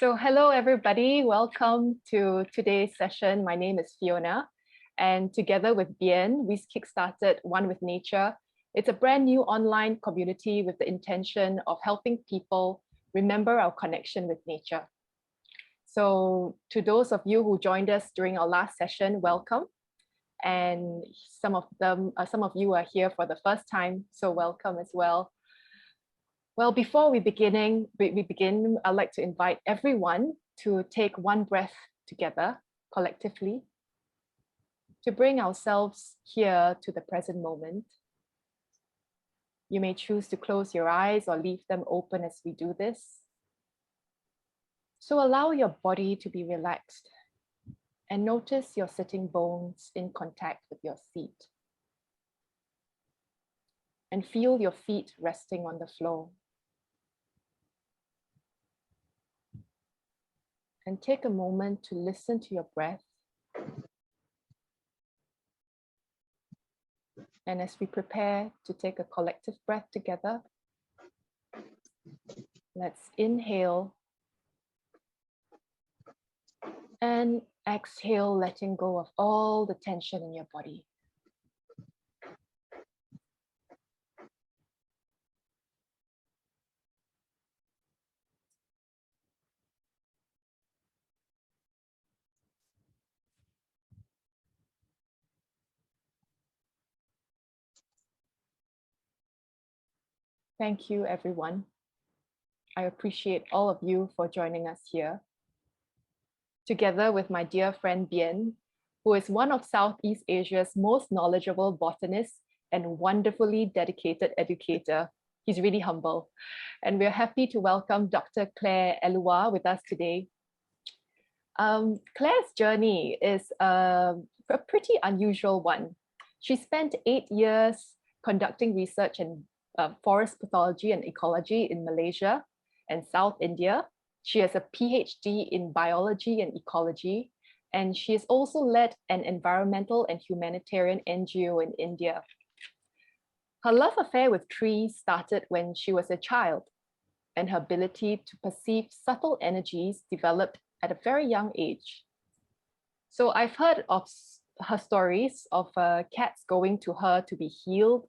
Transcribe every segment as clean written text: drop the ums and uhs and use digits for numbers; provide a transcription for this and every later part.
So hello, everybody. Welcome to today's session. My name is Fiona, and together with Bien, we kickstarted One with Nature. It's a brand new online community with the intention of helping people remember our connection with nature. So to those of you who joined us during our last session, welcome. And some of you are here for the first time, so welcome as well. Well, before we begin, I'd like to invite everyone to take one breath together, collectively, to bring ourselves here to the present moment. You may choose to close your eyes or leave them open as we do this. So allow your body to be relaxed and notice your sitting bones in contact with your seat. And feel your feet resting on the floor. And take a moment to listen to your breath. And as we prepare to take a collective breath together, let's inhale and exhale, letting go of all the tension in your body. Thank you, everyone. I appreciate all of you for joining us here. Together with my dear friend Bien, who is one of Southeast Asia's most knowledgeable botanists and wonderfully dedicated educator. He's really humble. And we're happy to welcome Dr. Claire Elouard with us today. Claire's journey is a pretty unusual one. She spent 8 years conducting research in forest pathology and ecology in Malaysia and South India. She has a PhD in biology and ecology, and she has also led an environmental and humanitarian NGO in India. Her love affair with trees started when she was a child, and her ability to perceive subtle energies developed at a very young age. So I've heard of her stories of cats going to her to be healed,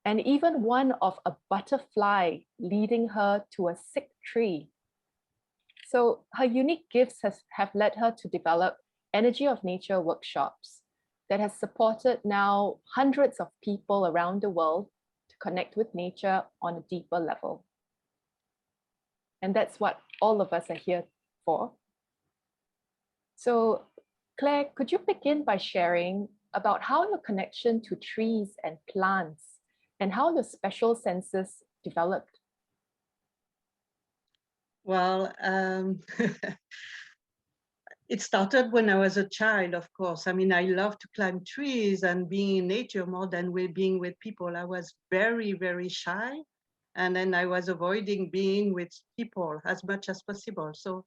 and even one of a butterfly leading her to a sick tree. So her unique gifts have led her to develop energy of nature workshops that has supported now hundreds of people around the world to connect with nature on a deeper level. And that's what all of us are here for. So Claire, could you begin by sharing about how your connection to trees and plants and how your special senses developed? Well, it started when I was a child, of course. I mean, I love to climb trees and being in nature more than being with people. I was very, very shy. And then I was avoiding being with people as much as possible. So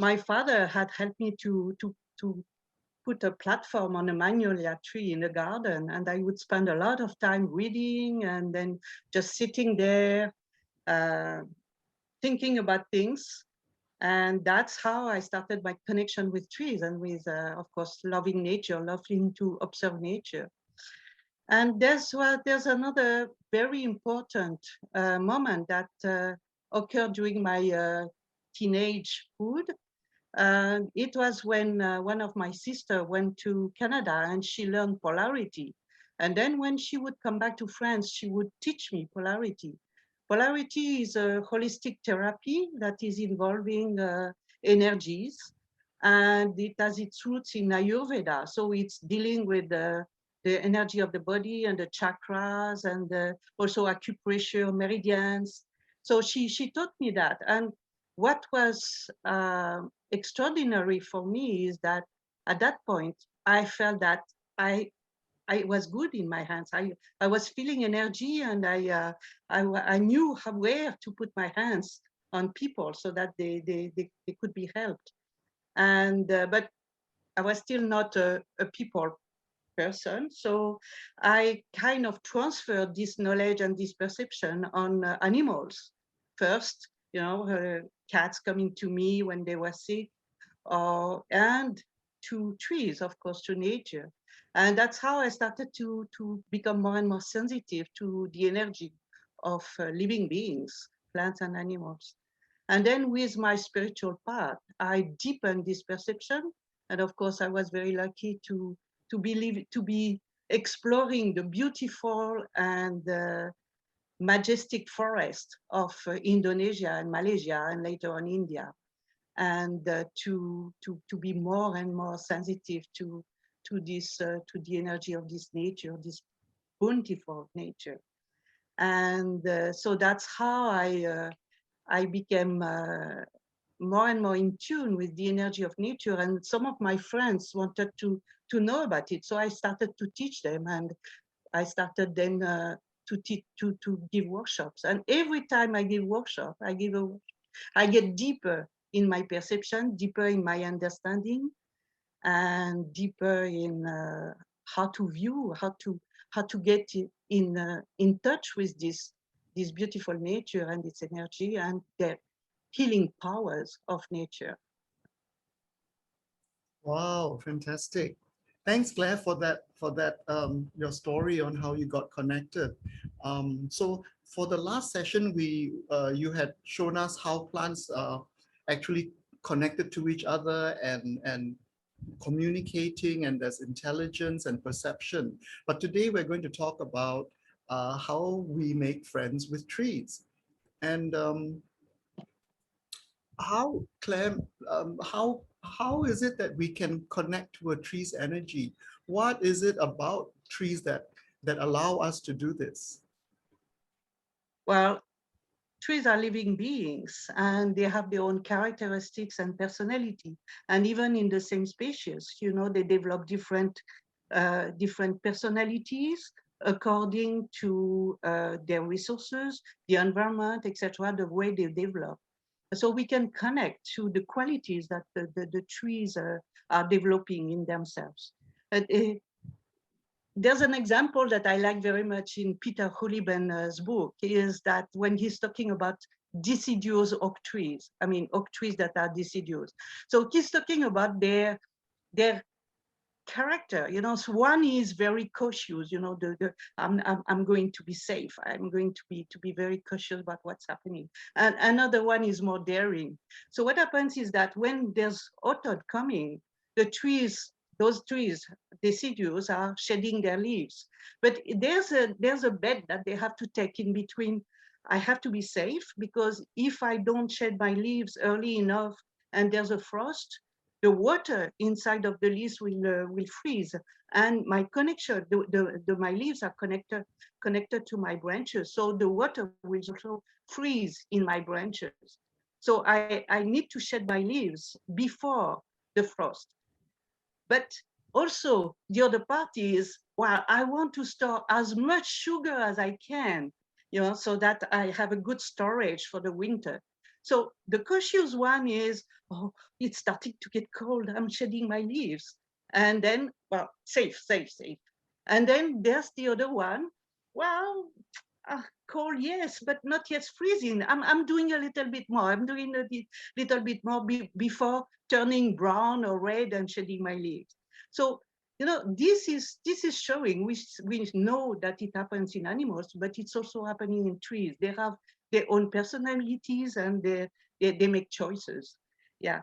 my father had helped me to put a platform on a magnolia tree in the garden. And I would spend a lot of time reading and then just sitting there, thinking about things. And that's how I started my connection with trees and with, of course, loving nature, loving to observe nature. And there's another very important moment that occurred during my teenagehood. It was when one of my sisters went to Canada and she learned polarity. And then when she would come back to France, she would teach me polarity. Polarity is a holistic therapy that is involving energies, and it has its roots in Ayurveda. So it's dealing with the energy of the body and the chakras and also acupressure, meridians. So she taught me that. And what was extraordinary for me is that at that point, I felt that I was good in my hands. I was feeling energy, and I knew where to put my hands on people so that they could be helped. And but I was still not a people person, so I kind of transferred this knowledge and this perception on animals first, you know, cats coming to me when they were sick, and to trees, of course, to nature. And that's how I started to become more and more sensitive to the energy of living beings, plants and animals. And then with my spiritual path, I deepened this perception. And of course, I was very lucky to be exploring the beautiful and majestic forest of Indonesia and Malaysia, and later on India, and to be more and more sensitive to this to the energy of this nature, this bountiful nature. And so that's how I became more and more in tune with the energy of nature. And some of my friends wanted to know about it, so I started to teach them, and I started then to give workshops. And every time I give workshop, I get deeper in my perception, deeper in my understanding, and deeper in how to view, how to get in touch with this beautiful nature and its energy and the healing powers of nature. Wow, fantastic. Thanks, Claire, for that your story on how you got connected. So for the last session, you had shown us how plants are actually connected to each other and communicating, and there's intelligence and perception. But today we're going to talk about how we make friends with trees. And how, Claire, how is it that we can connect to a tree's energy? What is it about trees that allow us to do this? Well, trees are living beings and they have their own characteristics and personality. And even in the same species, you know, they develop different personalities according to their resources, the environment, etc., the way they develop. So we can connect to the qualities that the trees are developing in themselves. There's an example that I like very much in Peter Hooliban's book, is that when he's talking about deciduous oak trees, I mean, oak trees that are deciduous. So he's talking about their character, you know. So one is very cautious, you know, I'm going to be safe. I'm going to be very cautious about what's happening. And another one is more daring. So what happens is that when there's autumn coming, those trees, deciduous, are shedding their leaves. But there's a bet that they have to take in between. I have to be safe, because if I don't shed my leaves early enough and there's a frost, the water inside of the leaves will freeze, and my connection, my leaves are connected to my branches, so the water will also freeze in my branches. So I need to shed my leaves before the frost. But also the other part is, well, I want to store as much sugar as I can, you know, so that I have a good storage for the winter. So the cautious one is, oh, it's starting to get cold, I'm shedding my leaves. And then, well, safe, safe, safe. And then there's the other one, well, cold, yes, but not yet freezing. I'm doing a little bit more. I'm doing a little bit more before turning brown or red and shedding my leaves. So, you know, this is showing, we know that it happens in animals, but it's also happening in trees. They have their own personalities and they make choices. Yeah.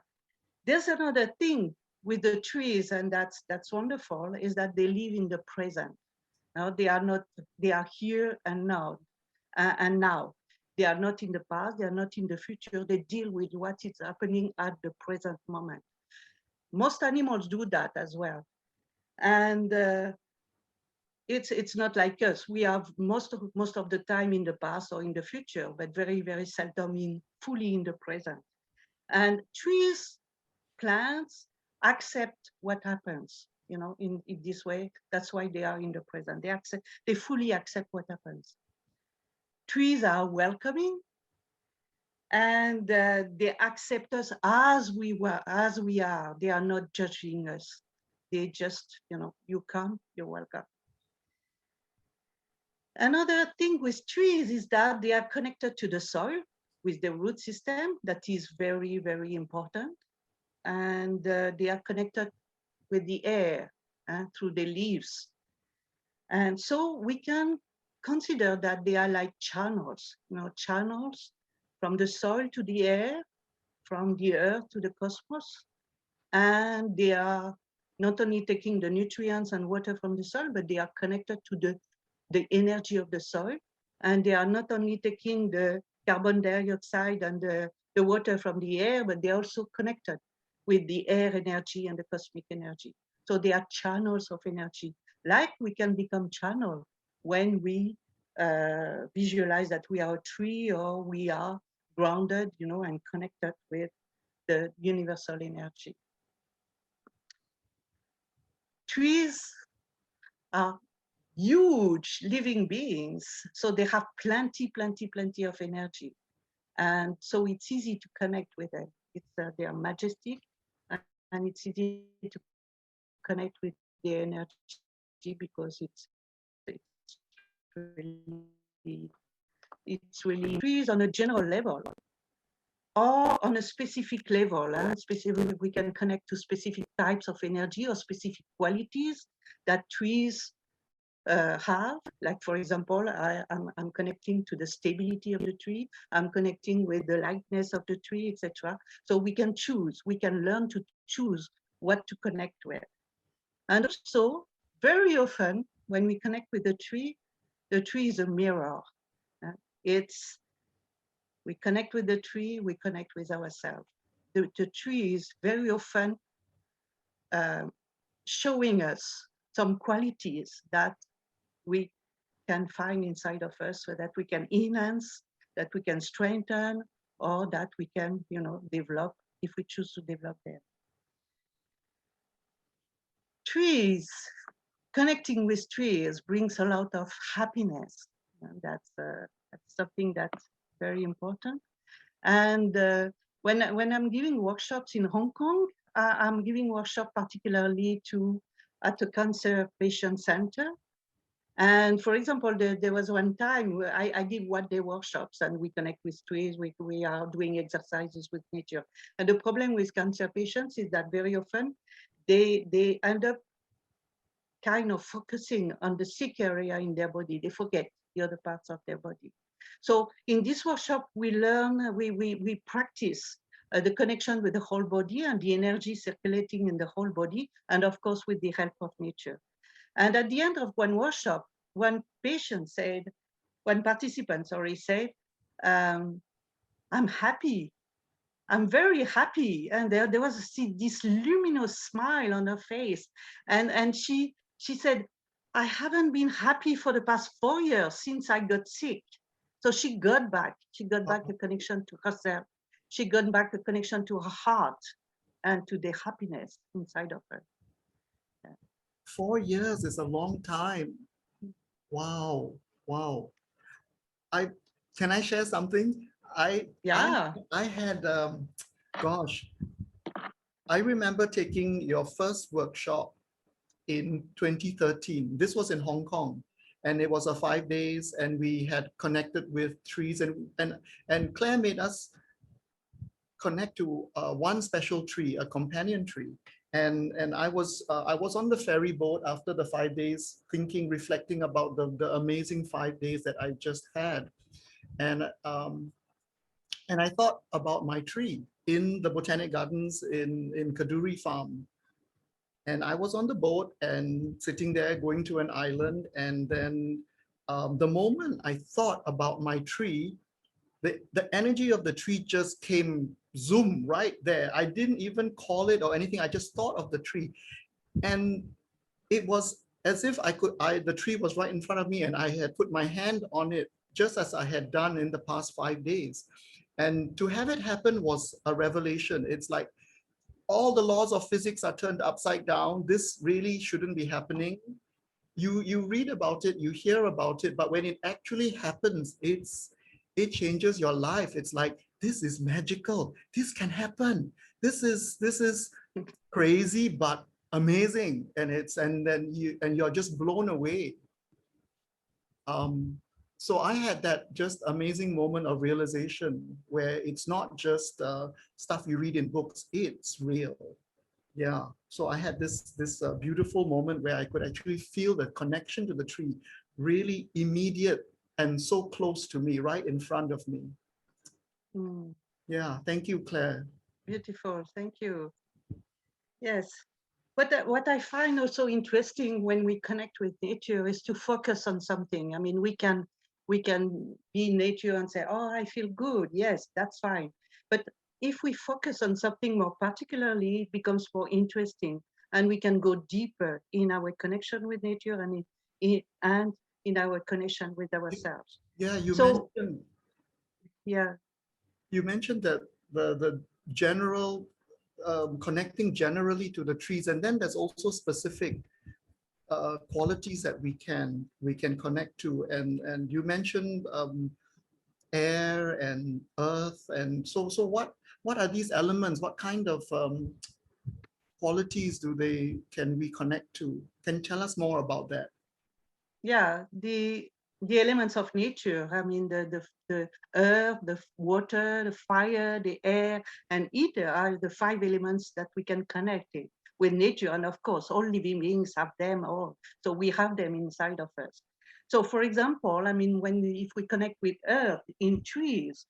There's another thing with the trees, and that's wonderful, is that they live in the present. Now they are not, they are here and now. Now they are not in the past, they are not in the future. They deal with what is happening at the present moment. Most animals do that as well. And it's not like us. We have most of the time in the past or in the future, but very, very seldom fully in the present. And trees, plants accept what happens, you know, in this way. That's why they are in the present. They fully accept what happens. Trees are welcoming, and they accept us as we are. They are not judging us. They just, you know, you come, you're welcome. Another thing with trees is that they are connected to the soil. with the root system that is very, very important. And they are connected with the air through the leaves. And so we can consider that they are like channels, channels from the soil to the air, from the earth to the cosmos. And they are not only taking the nutrients and water from the soil, but they are connected to the energy of the soil. And they are not only taking the carbon dioxide and the water from the air, but they're also connected with the air energy and the cosmic energy. So they are channels of energy, like we can become channel when we visualize that we are a tree or we are grounded, and connected with the universal energy. Trees are huge living beings, so they have plenty of energy. And so it's easy to connect with them. They are majestic, and it's easy to connect with the energy because it's really trees on a general level or on a specific level. Specifically, we can connect to specific types of energy or specific qualities that trees have. Like, for example, I'm connecting to the stability of the tree. I'm connecting with the lightness of the tree, etc. So we can choose. We can learn to choose what to connect with. And also, very often, when we connect with the tree is a mirror. We connect with the tree, we connect with ourselves. The tree is very often showing us some qualities that we can find inside of us so that we can enhance, that we can strengthen, or that we can, develop if we choose to develop them. Trees, connecting with trees brings a lot of happiness. And that's something that's very important. And when I'm giving workshops in Hong Kong, I'm giving workshop particularly at a cancer patient center. And for example, there was one time where I give 1-day workshops and we connect with trees, we are doing exercises with nature. And the problem with cancer patients is that very often they end up kind of focusing on the sick area in their body. They forget the other parts of their body. So in this workshop, we learn, we practice the connection with the whole body and the energy circulating in the whole body, and of course with the help of nature. And at the end of one workshop, one participant said, I'm happy. I'm very happy. And there was this luminous smile on her face. And she said, I haven't been happy for the past 4 years since I got sick. So she got back a connection to herself. She got back a connection to her heart and to the happiness inside of her. 4 years is a long time. Wow. Can I share something? I had, gosh, I remember taking your first workshop in 2013. This was in Hong Kong, and it was a 5 days, and we had connected with trees, and Claire made us connect to one special tree, a companion tree. And I was on the ferry boat after the 5 days, reflecting about the amazing 5 days that I just had. And I thought about my tree in the Botanic Gardens in Kaduri Farm. And I was on the boat and sitting there going to an island. And then the moment I thought about my tree, the energy of the tree just came zoom right there. I didn't even call it or anything. I just thought of the tree. And it was as if the tree was right in front of me and I had put my hand on it just as I had done in the past 5 days. And to have it happen was a revelation. It's like all the laws of physics are turned upside down. This really shouldn't be happening. You read about it, you hear about it, but when it actually happens, it changes your life. It's like, this is magical. This can happen. This is crazy, but amazing. And you're just blown away. so I had that just amazing moment of realization where it's not just stuff you read in books, it's real. Yeah. So I had this beautiful moment where I could actually feel the connection to the tree, really immediate and so close to me, right in front of me. Mm, Yeah. Thank you, Claire. beautiful. Thank you. Yes. What I find also interesting when we connect with nature is to focus on something. I mean, we can be in nature and say, "Oh, I feel good." Yes, that's fine. But if we focus on something more particularly, it becomes more interesting, and we can go deeper in our connection with nature and in our connection with ourselves. Yeah, So yeah, you mentioned that the general connecting generally to the trees, and then there's also specific qualities that we can connect to, and you mentioned air and earth, and so what are these elements? What kind of qualities can we connect to? Can you tell us more about that? yeah, the elements of nature. I mean, the earth, the water, the fire, the air, and ether are the five elements that we can connect it with nature. And of course, all living beings have them all. So we have them inside of us. So, for example, I mean, if we connect with earth in trees,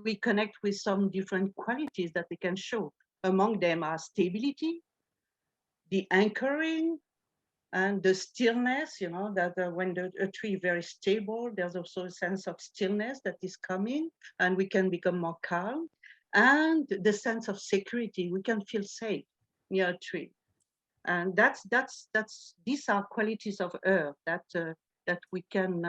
we connect with some different qualities that they can show. Among them are stability, the anchoring, and the stillness, that when a tree is very stable, there's also a sense of stillness that is coming, and we can become more calm. And the sense of security, we can feel safe near a tree. And these are qualities of earth that we can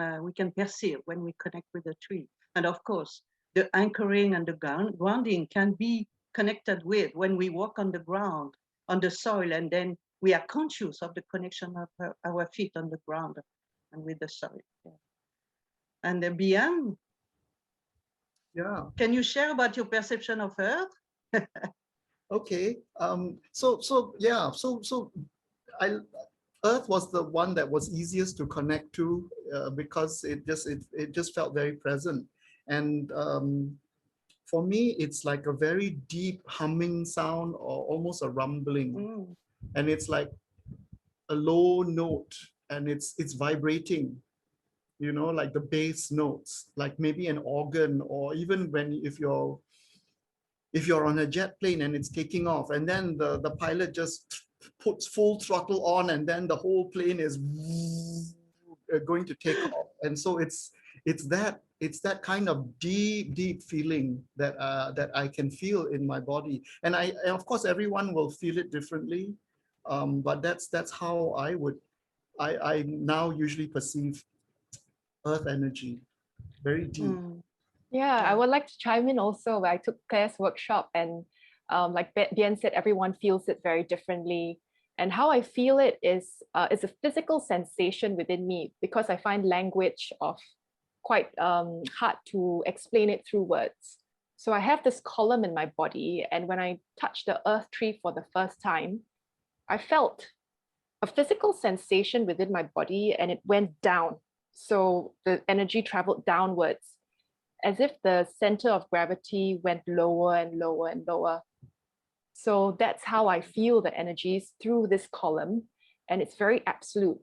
perceive when we connect with the tree. And of course, the anchoring and the grounding can be connected with when we walk on the ground, on the soil, and then we are conscious of the connection of our feet on the ground and with the soil. Yeah. And Bian, Yeah. can you share about your perception of earth? Okay. So I Earth was the one that was easiest to connect to because it just felt very present, and for me it's like a very deep humming sound or almost a rumbling, Mm. and it's like a low note, and it's vibrating, like the bass notes, like maybe an organ, or even if you're on a jet plane and it's taking off, and then the pilot just puts full throttle on, and then the whole plane is going to take off. And so it's that kind of deep feeling that I can feel in my body, and of course everyone will feel it differently, but that's how I now usually perceive earth energy, very deep. Mm. Yeah, I Yeah. would like to chime in also. I took Claire's workshop, and like Bien said, everyone feels it very differently. And how I feel it is it's a physical sensation within me, because I find language of quite hard to explain it through words. So I have this column in my body, and when I touched the earth tree for the first time, I felt a physical sensation within my body, and it went down. So the energy traveled downwards, as if the center of gravity went lower and lower and lower. So that's how I feel the energies through this column. And it's very absolute.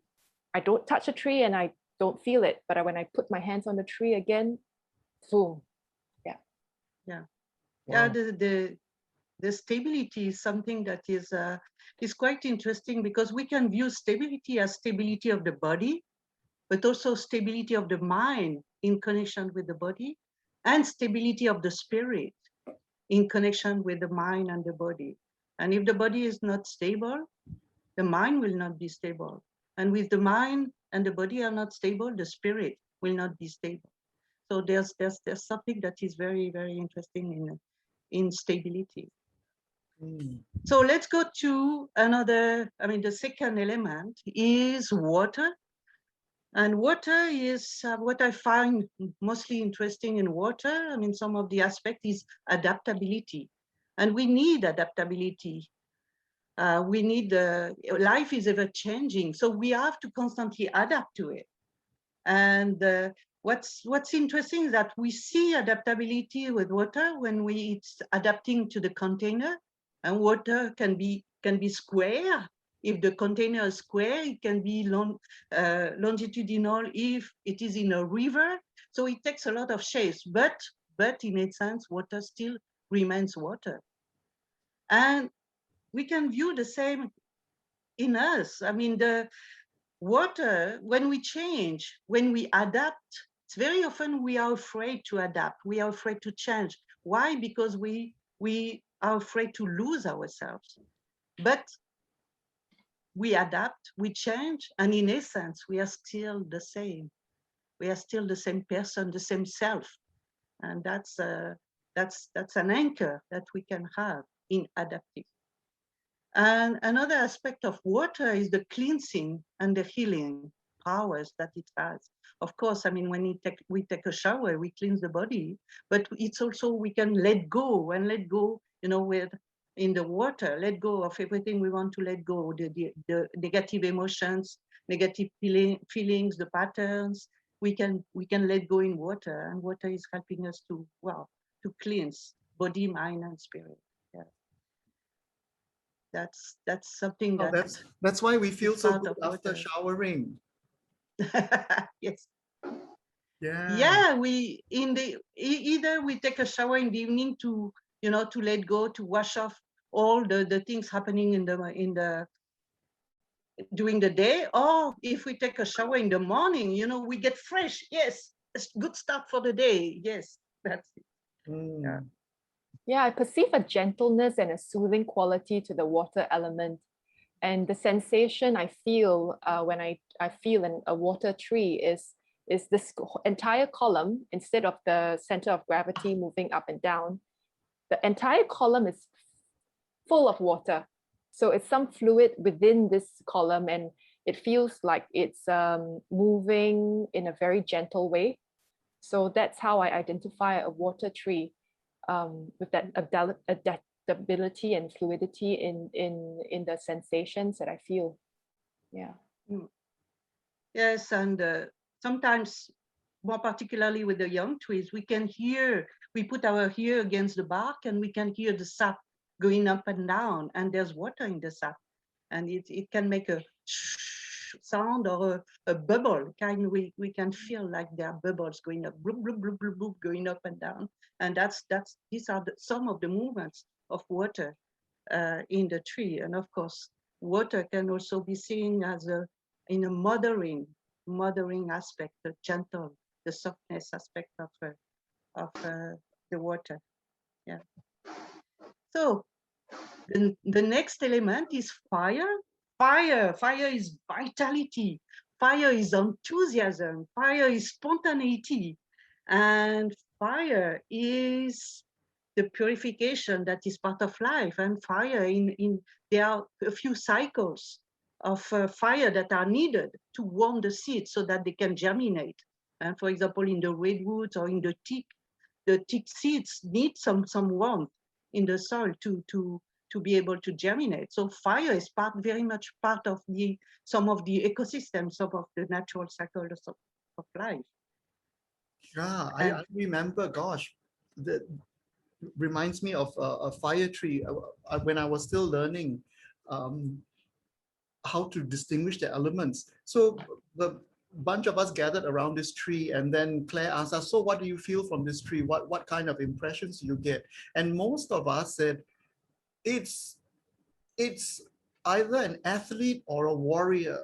I don't touch a tree and I don't feel it. But when I put my hands on the tree again, boom. Yeah. Yeah. Yeah. Wow. The stability is something that is quite interesting, because we can view stability as stability of the body, but also stability of the mind in connection with the body, and stability of the spirit in connection with the mind and the body. And if the body is not stable, the mind will not be stable. And with the mind and the body are not stable, the spirit will not be stable. So there's something that is very, very interesting in stability. Mm. So let's go to another, the second element is water. And water is what I find mostly interesting in water. Some of the aspect is adaptability. And we need adaptability. Life is ever changing. So we have to constantly adapt to it. And what's interesting is that we see adaptability with water when it's adapting to the container, and water can be square. If the container is square, it can be longitudinal if it is in a river. So it takes a lot of shapes, but in a sense, water still remains water. And we can view the same in us. I mean, the water, when we change, when we adapt, it's very often we are afraid to adapt. We are afraid to change. Why? Because we are afraid to lose ourselves. But we adapt, we change, and in essence, we are still the same. We are still the same person, the same self. And that's an anchor that we can have in adapting. And another aspect of water is the cleansing and the healing powers that it has. Of course, I mean, when we take a shower, we cleanse the body, but it's also, we can let go, you know, in the water, let go of everything we want to let go, the negative emotions, negative feelings, the patterns. We can let go in water, and water is helping us to cleanse body, mind, and spirit. Yeah. That's something that's why we feel so good after water. showering. Yes. Yeah. We either we take a shower in the evening to, you know, to let go, to wash off all the things happening in the during the day, or if we take a shower in the morning, you know, we get fresh. Yes, it's a good start for the day. Yes, that's it. Yeah. Yeah, I perceive a gentleness and a soothing quality to the water element. And the sensation I feel when I feel in a water tree is this entire column, instead of the center of gravity moving up and down, the entire column is full of water. So it's some fluid within this column, and it feels like it's moving in a very gentle way. So that's how I identify a water tree, with that adaptability and fluidity in the sensations that I feel. Yeah. Yes, and sometimes, more particularly with the young trees, we put our ear against the bark and we can hear the sap going up and down, and there's water in the sap, and it can make a sound or a bubble. We can feel like there are bubbles going up, bloop, bloop, bloop, bloop, bloop, going up and down, and these are some of the movements of water in the tree. And of course, water can also be seen as in a mothering aspect, the gentle, the softness aspect of the water. Yeah. So the next element is fire. Fire is vitality. Fire is enthusiasm. Fire is spontaneity. And fire is the purification that is part of life. And fire, there are a few cycles of fire that are needed to warm the seeds so that they can germinate. And for example, in the redwoods or in the teak seeds need some warmth in the soil to be able to germinate. So fire is very much part of some of the ecosystems, some of the natural cycles of life. Yeah, I remember, gosh, that reminds me of a fire tree when I was still learning how to distinguish the elements. So the bunch of us gathered around this tree, and then Claire asked us, so what do you feel from this tree? What kind of impressions do you get? And most of us said, it's either an athlete or a warrior.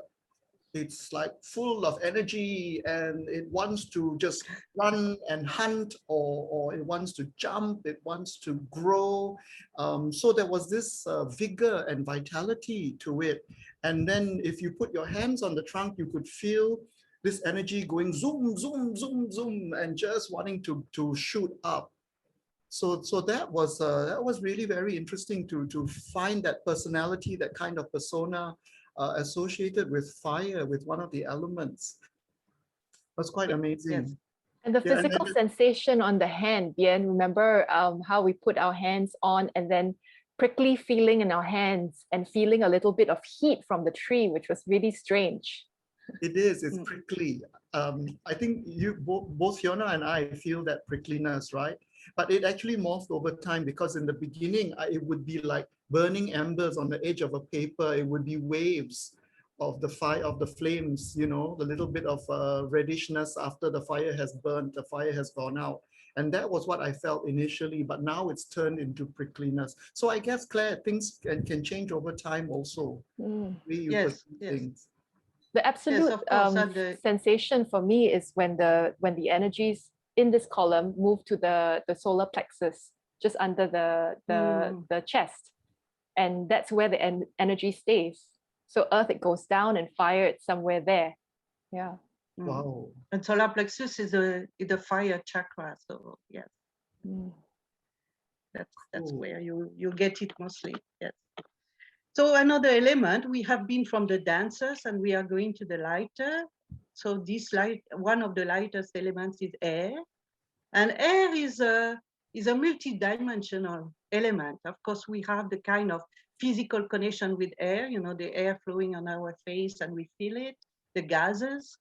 It's like full of energy and it wants to just run and hunt, or it wants to jump, it wants to grow. So there was this vigor and vitality to it. And then if you put your hands on the trunk, you could feel this energy going zoom, zoom, zoom, zoom, and just wanting to shoot up. So that was really very interesting to find that personality, that kind of persona associated with fire, with one of the elements. It was quite amazing. Yes. And the physical sensation on the hand, Bien, remember how we put our hands on and then prickly feeling in our hands and feeling a little bit of heat from the tree, which was really strange. It is. It's prickly. I think you both Fiona and I feel that prickliness, right? But it actually morphed over time because in the beginning, it would be like burning embers on the edge of a paper. It would be waves of the fire, of the flames, you know, the little bit of reddishness after the fire has burnt, the fire has gone out. And that was what I felt initially, but now it's turned into prickliness. So I guess, Claire, things can change over time also. The way you Yes, perceive yes. things. The absolute of course, and sensation for me is when the energies in this column move to the solar plexus, just under the chest, and that's where the energy stays. So earth, it goes down, and fire, it's somewhere there. Yeah. Wow. And solar plexus is the fire chakra. So yes, that's where you get it mostly. Yes. So another element, we have been from the dancers and we are going to the lighter. So this light, one of the lightest elements is air. And air is a multi-dimensional element. Of course, we have the kind of physical connection with air, you know, the air flowing on our face and we feel it, the gases,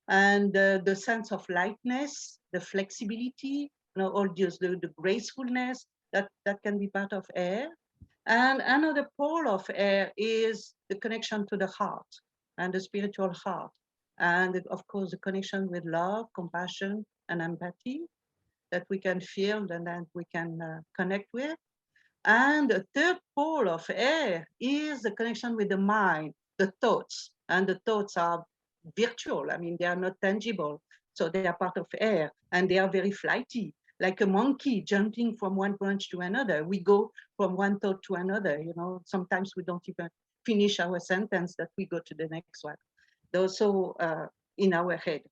and the sense of lightness, the flexibility, you know, all just the gracefulness that can be part of air. And another pole of air is the connection to the heart and the spiritual heart. And of course, the connection with love, compassion, and empathy that we can feel and that we can connect with. And the third pole of air is the connection with the mind, the thoughts. And the thoughts are virtual. I mean, they are not tangible. So they are part of air and they are very flighty, like a monkey jumping from one branch to another. We go from one thought to another, you know, sometimes we don't even finish our sentence that we go to the next one. Those so in our head.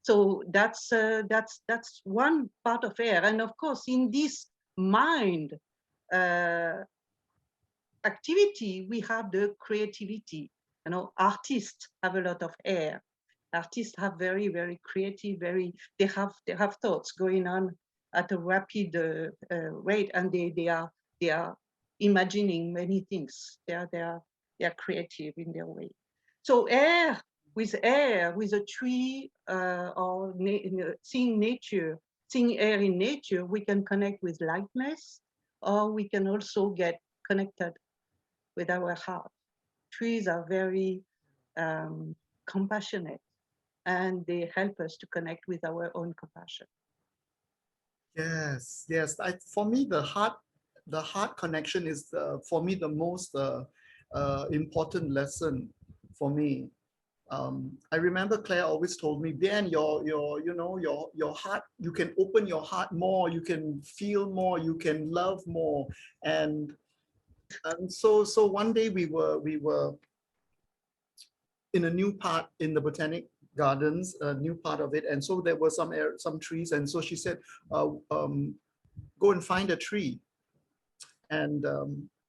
So that's one part of air. And of course, in this mind activity, we have the creativity. You know, artists have a lot of air. Artists have very, very creative, they have thoughts going on at a rapid rate, and they are imagining many things. They are creative in their way. So air, with a tree or seeing air in nature, we can connect with lightness, or we can also get connected with our heart. Trees are very compassionate, and they help us to connect with our own compassion. Yes, yes. For me, the heart connection is for me the most important lesson for me. I remember Claire always told me, Dan, your heart, you can open your heart more, you can feel more, you can love more. And so one day we were in a new part in the Botanic Gardens, a new part of it. And so there were some trees. And so she said, go and find a tree. And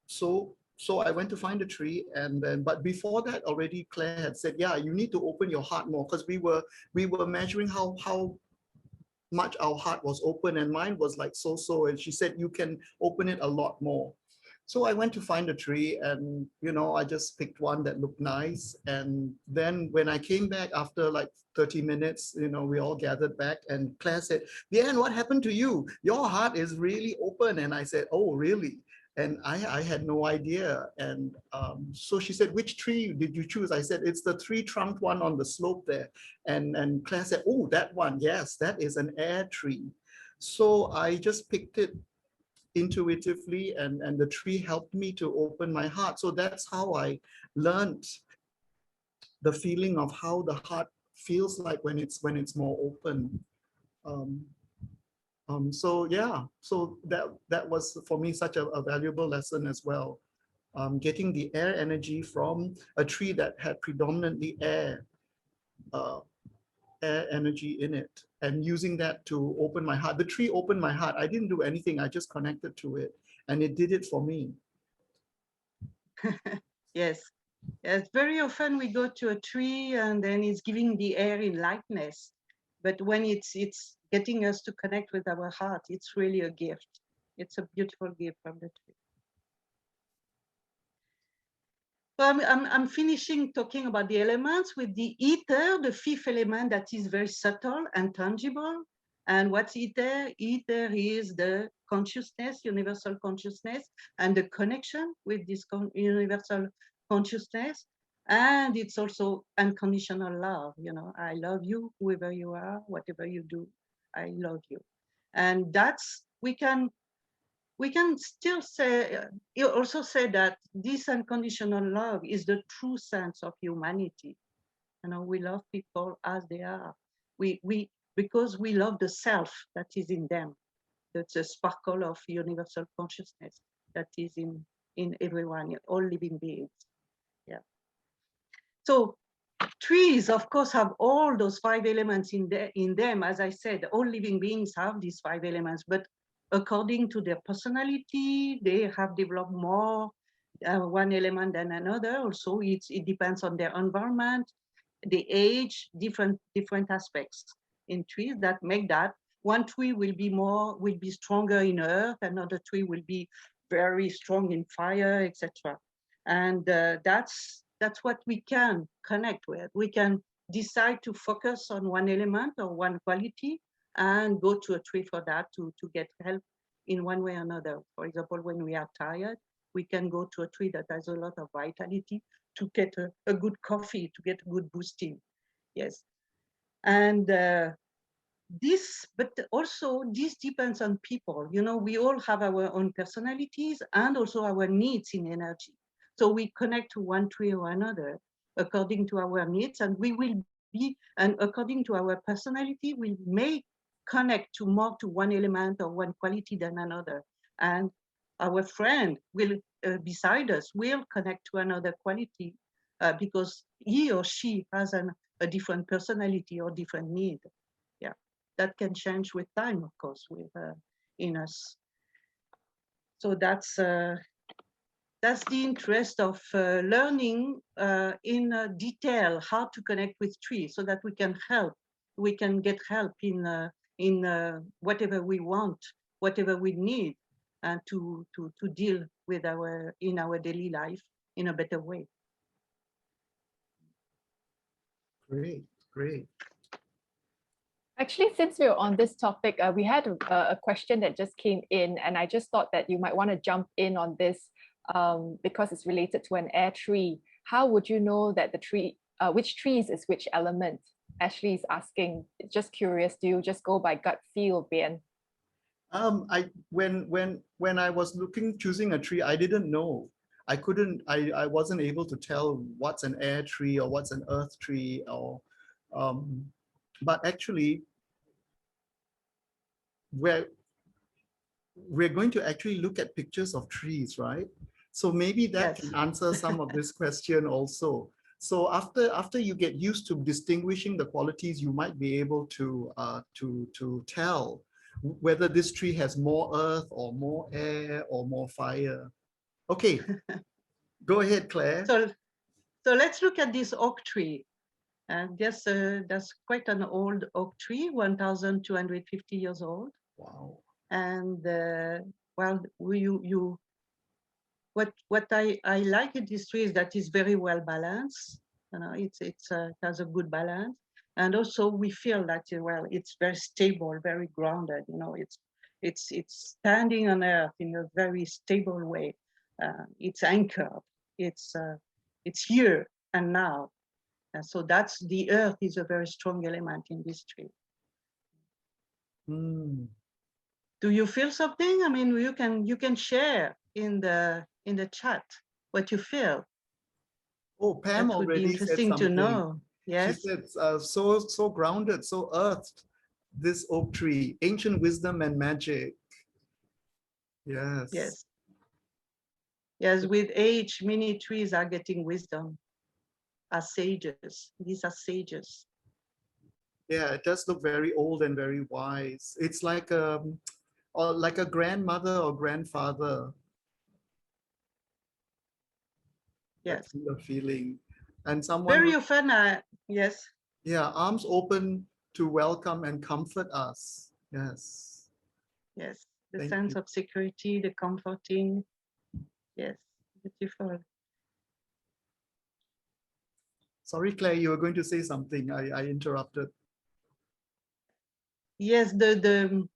so I went to find a tree, and then, but before that already Claire had said, yeah, you need to open your heart more, because we were measuring how much our heart was open, and mine was like so, and she said, you can open it a lot more. So I went to find a tree, and I just picked one that looked nice. And then when I came back after like 30 minutes, we all gathered back, and Claire said, Leanne, what happened to you? Your heart is really open. And I said, oh, really? And I had no idea. And so she said, which tree did you choose? I said, it's the three-trunked one on the slope there. And Claire said, oh, that one. Yes, that is an air tree. So I just picked it intuitively, and the tree helped me to open my heart. So that's how I learned the feeling of how the heart feels like when it's more open. So yeah, so that was for me such a valuable lesson as well. Getting the air energy from a tree that had predominantly air energy in it, and using that to open my heart. The tree opened my heart. I didn't do anything. I just connected to it, and it did it for me. Yes. Yes, very often we go to a tree and then it's giving the air in lightness. But when it's getting us to connect with our heart, it's really a gift. It's a beautiful gift from the tree. So I'm finishing talking about the elements with the ether, the fifth element that is very subtle and tangible. And what's ether? Ether is the consciousness, universal consciousness, and the connection with this universal consciousness. And it's also unconditional love. You know, I love you, whoever you are, whatever you do, I love you. And that's, we can still say, you also say that this unconditional love is the true sense of humanity. You know, we love people as they are. Because we love the self that is in them. That's a sparkle of universal consciousness that is in everyone, all living beings. Yeah. So trees, of course, have all those 5 elements in them. As I said, all living beings have these 5 elements, but according to their personality, they have developed more one element than another. Also, it depends on their environment, the age, different aspects in trees that make that. One tree will be stronger in earth, another tree will be very strong in fire, etc. And that's what we can connect with. We can decide to focus on one element or one quality and go to a tree for that to get help in one way or another. For example, when we are tired, we can go to a tree that has a lot of vitality to get a good coffee, to get a good boosting. Yes. And but also this depends on people. You know, we all have our own personalities and also our needs in energy. So we connect to one tree or another according to our needs, and we will be, and according to our personality, we may connect to more to one element or one quality than another. And our friend will, beside us, will connect to another quality because he or she has a different personality or different need. Yeah, that can change with time, of course, with in us. So that's the interest of learning in detail how to connect with trees, so that we can get help in whatever we want, whatever we need, and to deal with our daily life in a better way. Great, great. Actually, since we're on this topic, we had a question that just came in, and I just thought that you might want to jump in on this because it's related to an air tree. How would you know that the tree, which trees is which element? Ashley is asking, just curious, do you just go by gut feel, Bien? When I was choosing a tree, I didn't know. I wasn't able to tell what's an air tree or what's an earth tree, or but actually we're going to actually look at pictures of trees, right? So maybe that Yes. can answer some of this question also. So after you get used to distinguishing the qualities, you might be able to tell whether this tree has more earth or more air or more fire. Okay, go ahead, Claire. So let's look at this oak tree. And yes, that's quite an old oak tree, 1,250 years old. Wow. And well, what I like in this tree is that it's very well balanced. You know, it has a good balance, and also we feel that well, it's very stable, very grounded. You know, it's standing on earth in a very stable way. It's anchored. It's here and now. And so that's the earth is a very strong element in this tree. Mm. Do you feel something? I mean, you can share in the chat what you feel. Oh, Pam That would be already said interesting to something. know. Yes. She said, so grounded, so earthed, this oak tree, ancient wisdom and magic. Yes. Yes. Yes, with age, many trees are getting wisdom as sages. These are sages. Yeah, it does look very old and very wise. It's like a grandmother or grandfather. Yes. That kind of feeling. And someone Very often, yes. yeah, arms open to welcome and comfort us. Yes. Yes. The Thank sense you. of security, the comforting. Yes. Beautiful. Sorry, Claire, you were going to say something. I interrupted. Yes, no,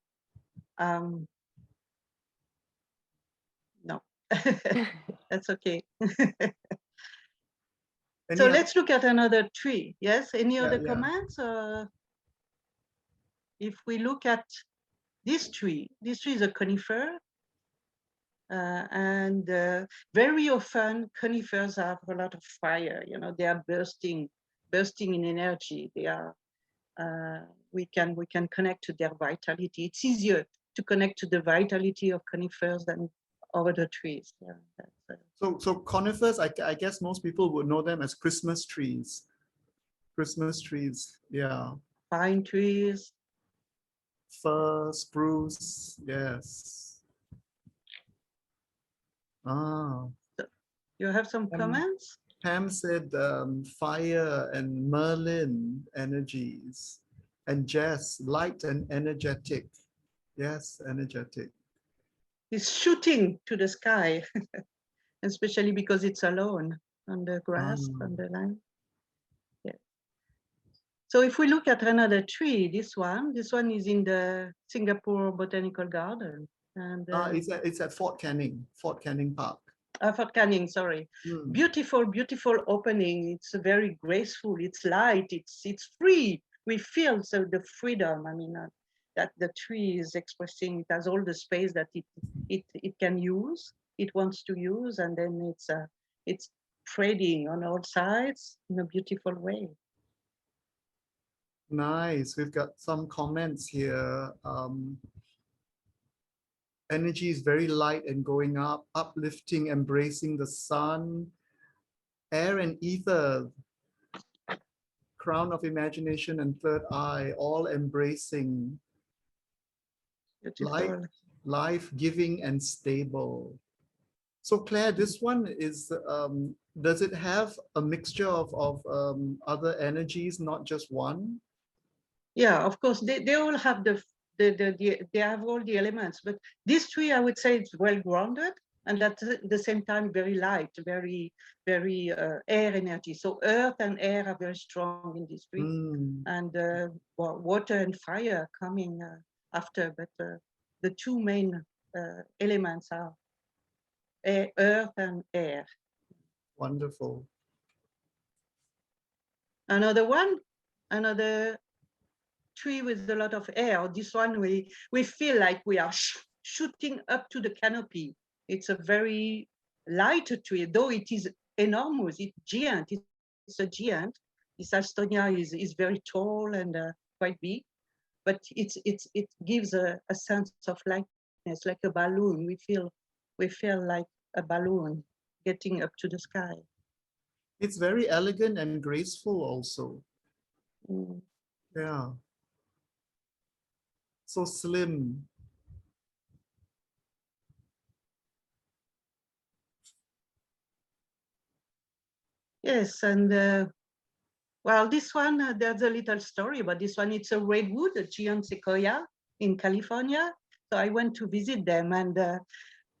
that's okay. So let's look at another tree. Yes, any other comments? If we look at this tree is a conifer. And very often conifers have a lot of fire. You know, they are bursting in energy. They are. We can connect to their vitality. It's easier to connect to the vitality of conifers than other trees. Yeah, so conifers, I guess most people would know them as Christmas trees. Christmas trees, yeah. Pine trees. Fir, spruce, yes. Ah. You have some comments? Pam said fire and Merlin energies. And Jess, light and energetic. Yes, energetic. It's shooting to the sky, especially because it's alone on the grass, on the line. Yeah. So if we look at another tree, this one is in the Singapore Botanical Garden. And it's at Fort Canning Park. Fort Canning, sorry. Beautiful, beautiful opening. It's very graceful. It's light. It's free. We feel so the freedom. I mean, that the tree is expressing. It has all the space that it can use. It wants to use, and then it's spreading on all sides in a beautiful way. Nice. We've got some comments here. Energy is very light and going up, uplifting, embracing the sun. Air and ether, crown of imagination and third eye, all embracing. Life-giving and stable. So Claire, this one is, does it have a mixture of other energies, not just one? Yeah, of course, they all have they have all the elements, but this tree, I would say, it's well grounded, and at the same time very light, very air energy. So earth and air are very strong in this tree, and water and fire coming after. But the two main elements are earth and air. Wonderful. Another tree with a lot of air. This one, we feel like we are shooting up to the canopy. It's a very light tree, though it is enormous. It's giant. It's a giant. This Alstonia is very tall and quite big, but it gives a sense of lightness, like a balloon. We feel like a balloon getting up to the sky. It's very elegant and graceful also. Yeah. So slim. Yes, and well, this one, there's a little story about this one. It's a redwood, a giant sequoia in California. So I went to visit them, and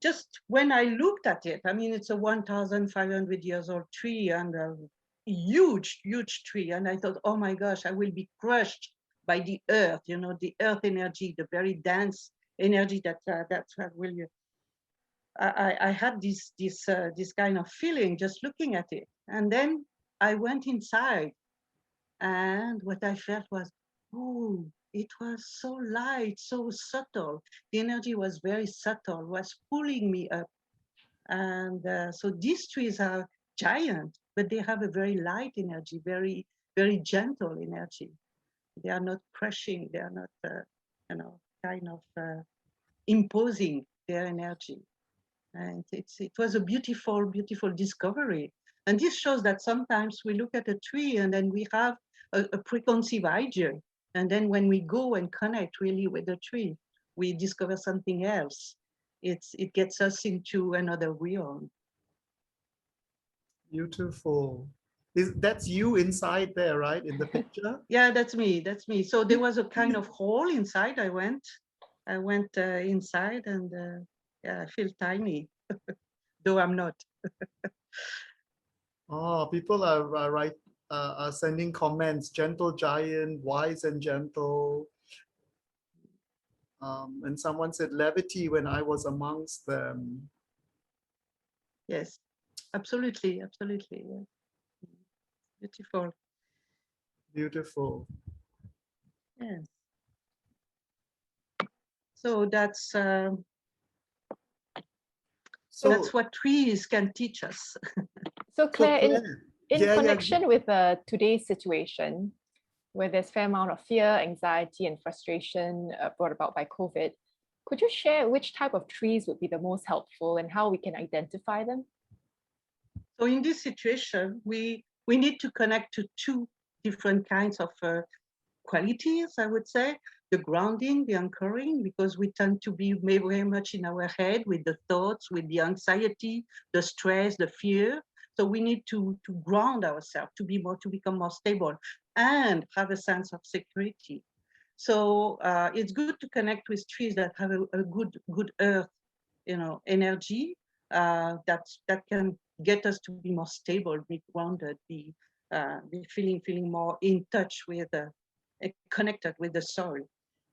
just when I looked at it, I mean, it's a 1,500 years old tree and a huge, huge tree. And I thought, oh my gosh, I will be crushed by the earth, you know, the earth energy, the very dense energy that will. I had this kind of feeling just looking at it. And then I went inside, and what I felt was, oh, it was so light, so subtle. The energy was very subtle, was pulling me up. And so these trees are giant, but they have a very light energy, very, very gentle energy. They are not crushing, they are not, kind of imposing their energy. And it was a beautiful, beautiful discovery. And this shows that sometimes we look at a tree and then we have a preconceived idea. And then when we go and connect really with the tree, we discover something else. It gets us into another realm. Beautiful. That's you inside there, right, in the picture? Yeah, that's me. That's me. So there was a kind of hole inside. I went inside, and yeah, I feel tiny, though I'm not. Oh, people are are sending comments, gentle giant, wise and gentle. And someone said levity when I was amongst them. Yes, absolutely, absolutely. Yeah. Beautiful. Beautiful. Yes. So that's So what trees can teach us. So Claire, Claire, in yeah, connection with today's situation, where there's fair amount of fear, anxiety, and frustration brought about by COVID, could you share which type of trees would be the most helpful and how we can identify them? So in this situation, we need to connect to two different kinds of qualities, I would say. The grounding, the anchoring, because we tend to be very much in our head with the thoughts, with the anxiety, the stress, the fear. So we need to ground ourselves, to become more stable and have a sense of security. So it's good to connect with trees that have a good earth, energy that can get us to be more stable, be grounded, be feeling more in touch with, connected with the soil.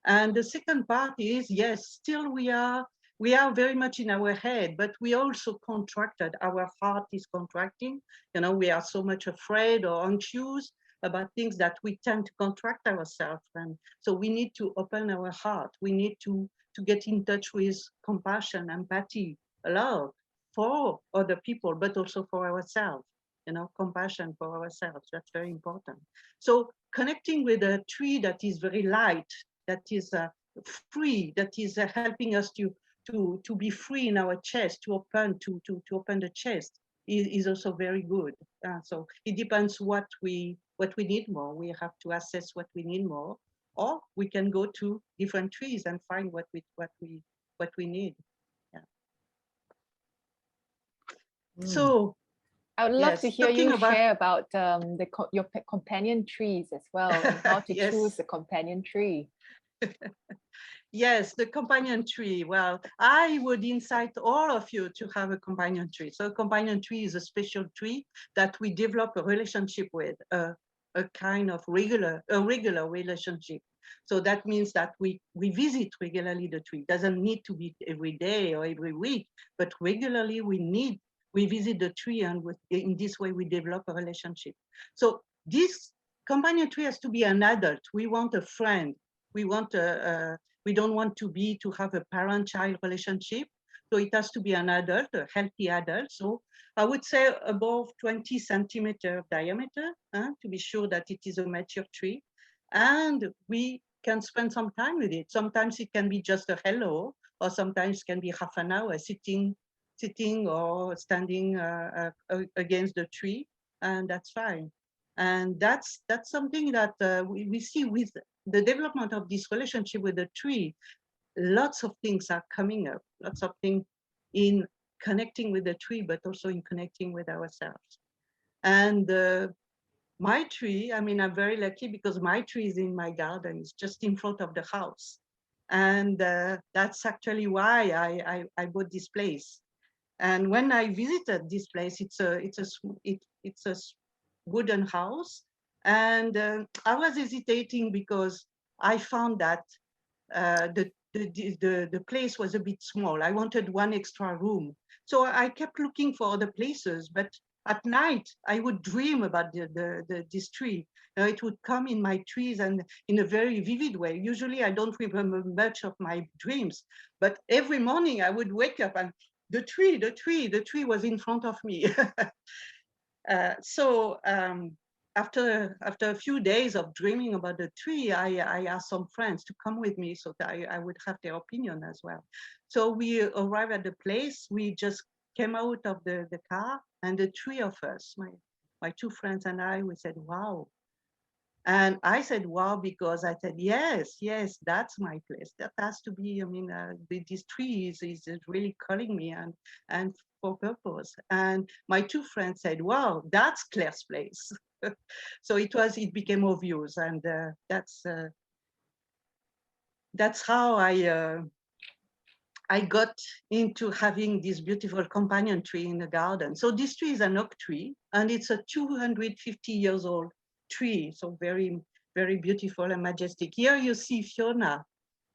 And the second part is, yes, still we are very much in our head, but we also contracted. Our heart is contracting. We are so much afraid or anxious about things that we tend to contract ourselves. And so we need to open our heart. We need to get in touch with compassion, empathy, love for other people, but also for ourselves. Compassion for ourselves. That's very important. So connecting with a tree that is very light, that is free, that is helping us to be free in our chest, to open the chest, is also very good. So it depends what we need more. We have to assess what we need more, or we can go to different trees and find what we need. Yeah. So I would love yes, to hear talking you about share about your companion trees as well, and how to yes. choose a companion tree. Yes, the companion tree. Well, I would incite all of you to have a companion tree. So a companion tree is a special tree that we develop a relationship with, a kind of regular relationship. So that means that we visit regularly the tree. It doesn't need to be every day or every week, but regularly we visit the tree, and in this way we develop a relationship. So this companion tree has to be an adult. We want a friend. We want we don't want to have a parent-child relationship. So it has to be an adult, a healthy adult. So I would say above 20 centimeter diameter, to be sure that it is a mature tree. And we can spend some time with it. Sometimes it can be just a hello, or sometimes it can be half an hour sitting or standing against the tree, and that's fine. And that's something that we see with the development of this relationship with the tree. Lots of things are coming up, lots of things in connecting with the tree, but also in connecting with ourselves. And my tree, I mean, I'm very lucky because my tree is in my garden. It's just in front of the house. And that's actually why I bought this place. And when I visited this place, it's a wooden house. And I was hesitating because I found that the place was a bit small. I wanted one extra room. So I kept looking for other places, but at night I would dream about this tree. It would come in my trees and in a very vivid way. Usually I don't remember much of my dreams, but every morning I would wake up and the tree was in front of me. So after a few days of dreaming about the tree, I asked some friends to come with me so that I would have their opinion as well. So we arrived at the place. We just came out of the car, and the three of us, my two friends and I, we said, wow. And I said, wow, because I said, yes, that's my place. That has to be, I mean, this tree is really calling me and for purpose. And my two friends said, wow, that's Claire's place. So it became obvious. And that's how I got into having this beautiful companion tree in the garden. So this tree is an oak tree, and it's a 250 years old tree. So very, very beautiful and majestic. Here you see Fiona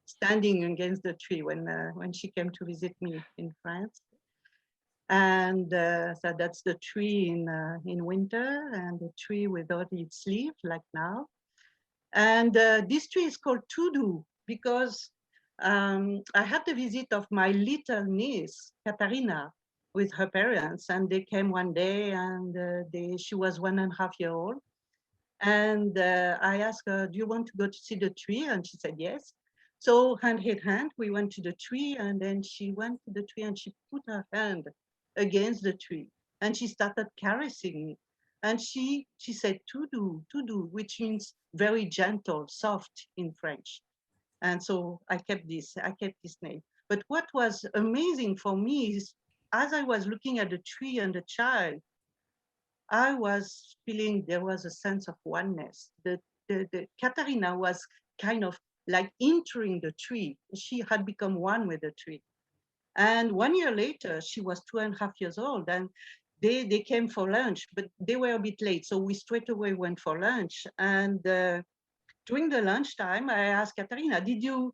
standing against the tree when she came to visit me in France. And so that's the tree in winter, and the tree without its leaf, like now. And this tree is called Tudu because I had the visit of my little niece, Katarina, with her parents, and they came one day, and she was 1.5 years old. And I asked her, do you want to go to see the tree? And she said, yes. So hand in hand, we went to the tree, and then she went to the tree and she put her hand against the tree and she started caressing me. And she said, Tudu, which means very gentle, soft in French. And so I kept this name. But what was amazing for me is as I was looking at the tree and the child, I was feeling there was a sense of oneness. The Katarina was kind of like entering the tree. She had become one with the tree. And 1 year later, she was 2.5 years old, and they came for lunch, but they were a bit late. So we straight away went for lunch. And during the lunchtime, I asked Katarina, did you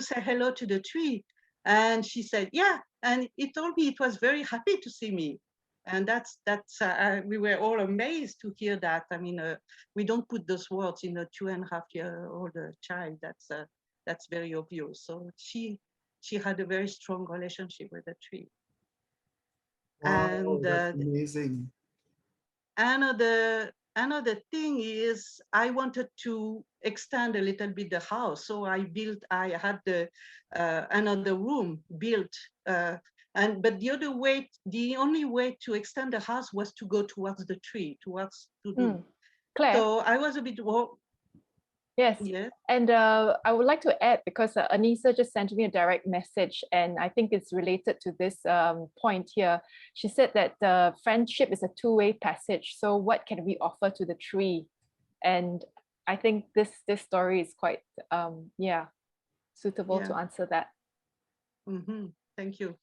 say hello to the tree? And she said, yeah. And it told me it was very happy to see me. And we were all amazed to hear that. I mean, we don't put those words in a 2.5-year-old child. That's very obvious. So she had a very strong relationship with the tree. Wow, And that's amazing. Another thing is I wanted to extend a little bit the house. So I had another room built. But the only way to extend the house was to go towards the tree, Claire. So I was a bit, yes. Yeah. And I would like to add, because Anissa just sent me a direct message, and I think it's related to this point here. She said that friendship is a two-way passage. So what can we offer to the tree? And I think this story is quite, suitable to answer that. Mm-hmm. Thank you.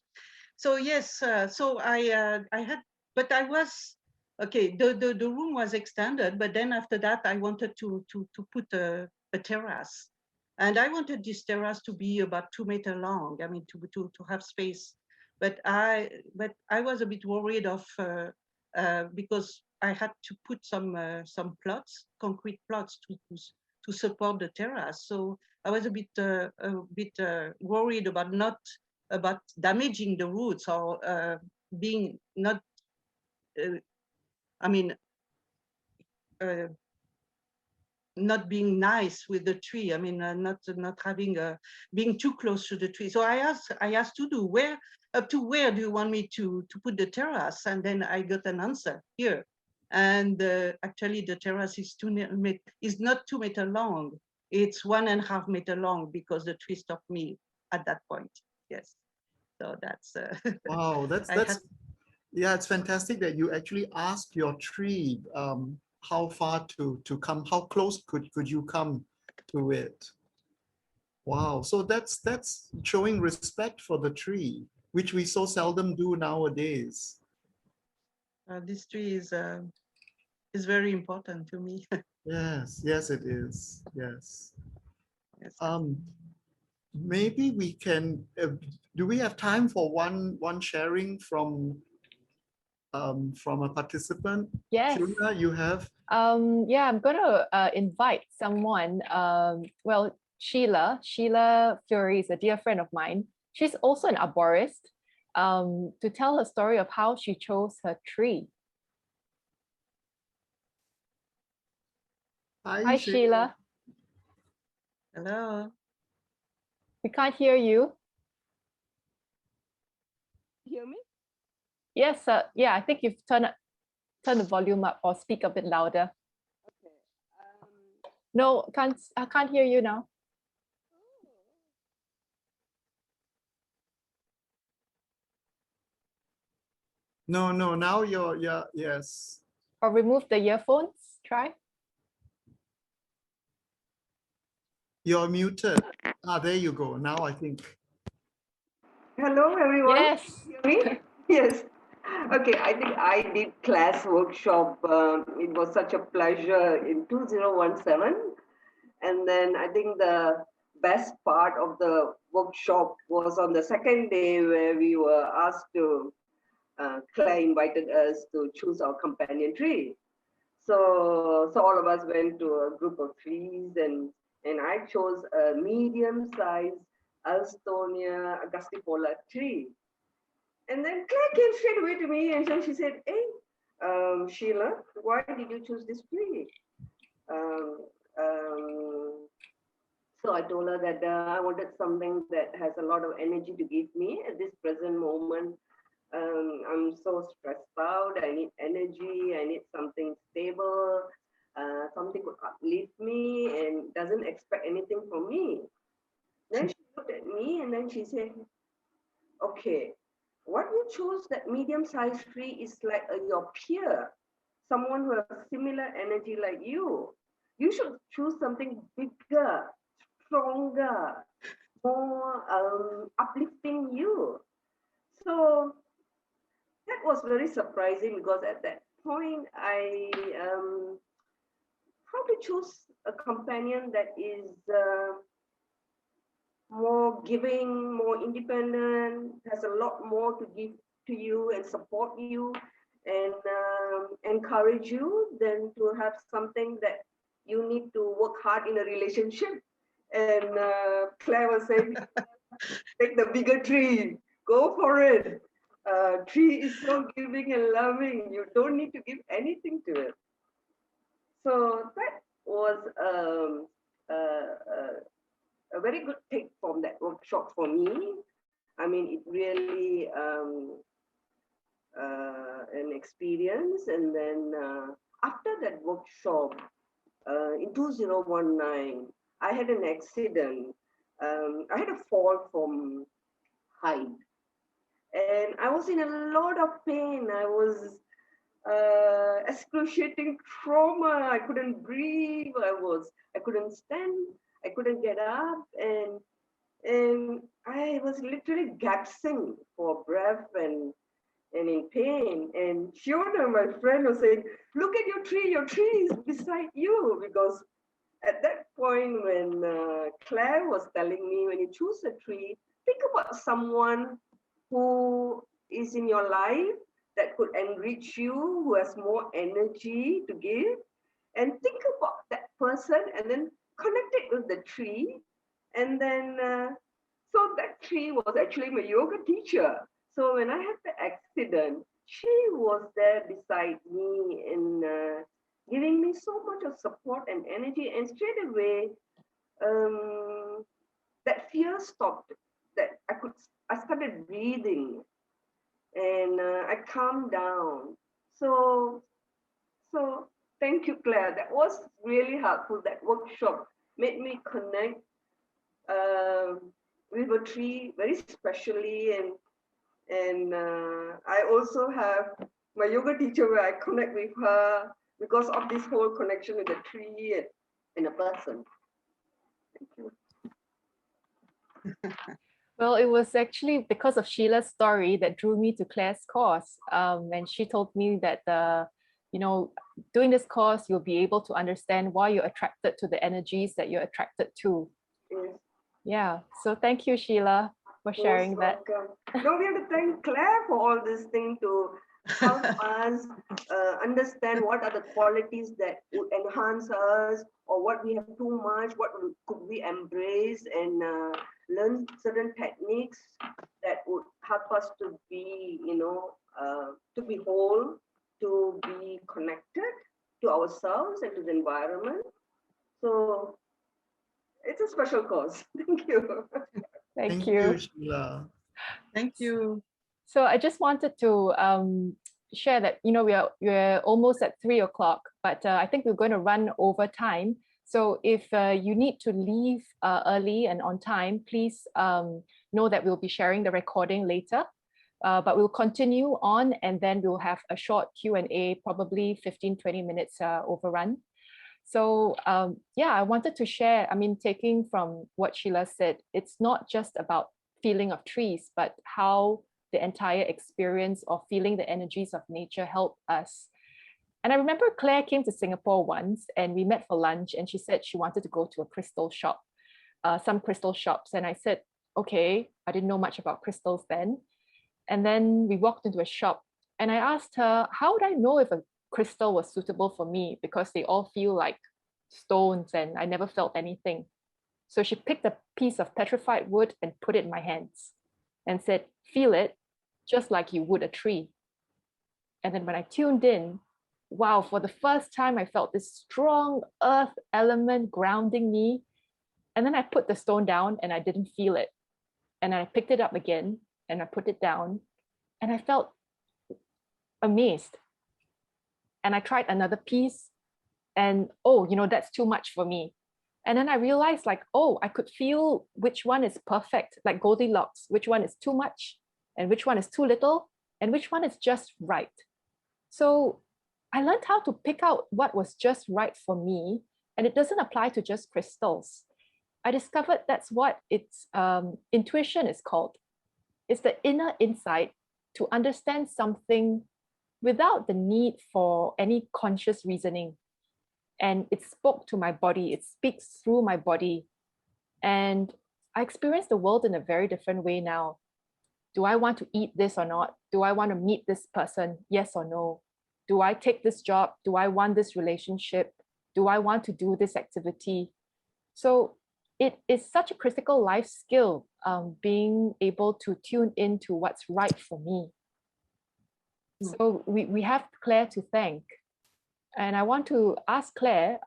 So yes, so I had, but I was, okay, the room was extended, but then after that, I wanted to put a terrace. And I wanted this terrace to be about 2 meters long, I mean, to have space. But I was a bit worried of, because I had to put some plots, concrete plots to support the terrace. So I was a bit worried about damaging the roots or being not, I mean, not being nice with the tree. I mean, not having being too close to the tree. So I asked Tudu, up to where do you want me to put the terrace? And then I got an answer here. And actually, the terrace is not 2 meters long. It's 1.5 meters long because the tree stopped me at that point. Yes. So that's wow. Yeah, it's fantastic that you actually asked your tree how far to come, how close could you come to it. Wow, so that's showing respect for the tree, which we so seldom do nowadays. This tree is very important to me. Yes, it is. Yes. Yes. Maybe we can. Do we have time for one sharing from a participant? Yes. Shuna, you have. Yeah, I'm going to invite someone. Well, Sheila Fury is a dear friend of mine. She's also an arborist, to tell her story of how she chose her tree. Hi, Sheila. Hello. We can't hear you. Hear me? Yes, yeah, I think you've turn the volume up or speak a bit louder. Okay. No, I can't hear you now. No, now yes. Or remove the earphones, try. You're muted. There you go. Now I think. Hello, everyone. Yes. Hear me? Yes. Okay, I think I did class workshop. It was such a pleasure in 2017. And then I think the best part of the workshop was on the second day where we were asked to, Claire invited us to choose our companion tree. So all of us went to a group of trees, and I chose a medium-sized Alstonia augustifolia tree. And then Claire came straight away to me, and so she said, "Hey, Sheila, why did you choose this tree?" Um, um, so I told her that I wanted something that has a lot of energy to give me at this present moment. I'm so stressed out. I need energy. I need something stable, something could uplift me and doesn't expect anything from me. Then she looked at me and then she said, "Okay, what you chose that medium-sized tree is like your peer, someone who has similar energy like you. You should choose something bigger, stronger, more uplifting you." So that was very surprising because at that point, I how to choose a companion that is more giving, more independent, has a lot more to give to you and support you and encourage you than to have something that you need to work hard in a relationship. And Claire was saying, take the bigger tree, go for it. Tree is so giving and loving. You don't need to give anything to it. So that was a very good take from that workshop for me. I mean, it really an experience. And then after that workshop in 2019, I had an accident. I had a fall from height, and I was in a lot of pain. I was excruciating trauma. I couldn't breathe. I couldn't stand. I couldn't get up, and I was literally gasping for breath and in pain. And Fiona, my friend, was saying, "Look at your tree is beside you." Because at that point, when Claire was telling me, when you choose a tree, think about someone who is in your life that could enrich you, who has more energy to give, and think about that person and then connect it with the tree. And then, so that tree was actually my yoga teacher. So when I had the accident, she was there beside me and giving me so much of support and energy. And straight away, that fear stopped. That I started breathing, and I calmed down. So, so thank you, Claire. That was really helpful. That workshop made me connect with a tree very specially, and I also have my yoga teacher where I connect with her because of this whole connection with the tree and a person. Thank you. Well, it was actually because of Sheila's story that drew me to Claire's course. And she told me that, doing this course, you'll be able to understand why you're attracted to the energies that you're attracted to. Yes. Yeah. So thank you, Sheila, for sharing that. No, we have to thank Claire for all this thing to help us understand what are the qualities that would enhance us, or what we have too much, what could we embrace, and learn certain techniques that would help us to be, to be whole, to be connected to ourselves and to the environment. So it's a special course. Thank you. Thank you, Sheila. Thank you. So I just wanted to share that, we're almost at 3 o'clock, but I think we're going to run over time. So if you need to leave early and on time, please know that we'll be sharing the recording later. But we'll continue on, and then we'll have a short Q&A, probably 15-20 minutes overrun. So I wanted to share, taking from what Sheila said, it's not just about feeling of trees, but how the entire experience of feeling the energies of nature help us. And I remember Claire came to Singapore once and we met for lunch, and she said she wanted to go to a crystal shop, some crystal shops. And I said, okay, I didn't know much about crystals then. And then we walked into a shop and I asked her, how would I know if a crystal was suitable for me? Because they all feel like stones and I never felt anything. So she picked a piece of petrified wood and put it in my hands and said, feel it just like you would a tree. And then when I tuned in, wow, for the first time, I felt this strong earth element grounding me. And then I put the stone down and I didn't feel it. And I picked it up again and I put it down and I felt amazed. And I tried another piece and, oh, you know, that's too much for me. And then I realized like, oh, I could feel which one is perfect, like Goldilocks, which one is too much and which one is too little and which one is just right. So I learned how to pick out what was just right for me. And it doesn't apply to just crystals. I discovered that's what it's intuition is called. It's the inner insight to understand something without the need for any conscious reasoning. And it spoke to my body, it speaks through my body. And I experience the world in a very different way now. Do I want to eat this or not? Do I want to meet this person? Yes or no? Do I take this job? Do I want this relationship? Do I want to do this activity? So it is such a critical life skill, being able to tune into what's right for me. So we have Claire to thank. And I want to ask Claire,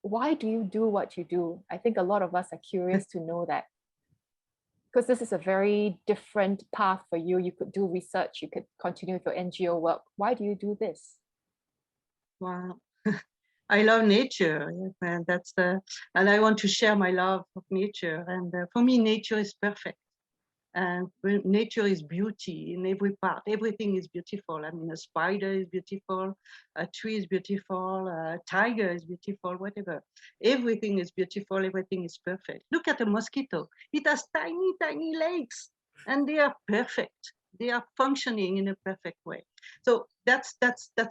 why do you do what you do? I think a lot of us are curious to know that. Because this is a very different path for you. You could do research, you could continue with your NGO work. Why do you do this? Wow. I love nature, and and I want to share my love of nature. And for me, nature is perfect. And nature is beauty in every part. Everything is beautiful. I mean, a spider is beautiful, a tree is beautiful, a tiger is beautiful, whatever. Everything is beautiful. Everything is perfect. Look at a mosquito. It has tiny, tiny legs, and they are perfect. They are functioning in a perfect way. So that's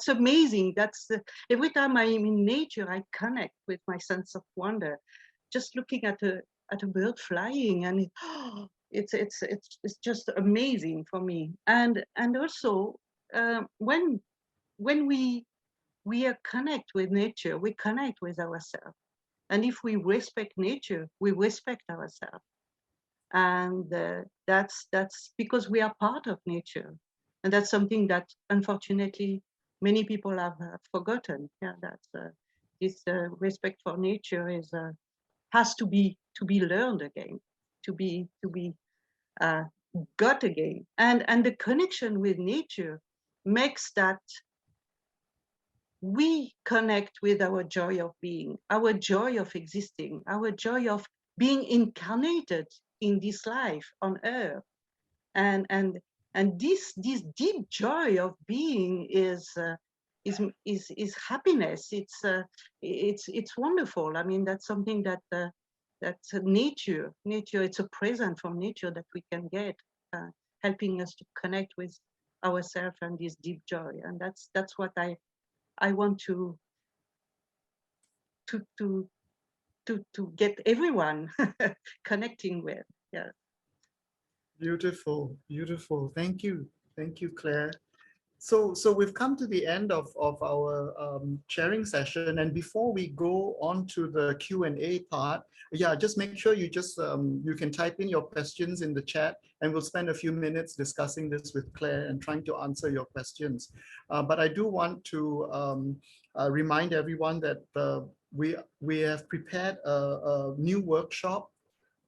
amazing. That's every time I'm in nature, I connect with my sense of wonder. Just looking at a bird flying, and it's just amazing for me. And also when we are connect with nature, we connect with ourselves. And if we respect nature, we respect ourselves. And that's because we are part of nature. And that's something that unfortunately many people have forgotten. Yeah, that's this respect for nature has to be learned again, to be got again. And the connection with nature makes that we connect with our joy of being, our joy of existing, our joy of being incarnated in this life on earth. And this deep joy of being is happiness. It's wonderful. I mean, that's something that's nature. It's a present from nature that we can get, helping us to connect with ourselves and this deep joy. And that's what I want to get everyone connecting with. Yeah. Beautiful, beautiful. Thank you, Claire. So we've come to the end of our sharing session, and before we go on to the Q&A part, yeah, just make sure you just you can type in your questions in the chat, and we'll spend a few minutes discussing this with Claire and trying to answer your questions. But I do want to remind everyone that we have prepared a new workshop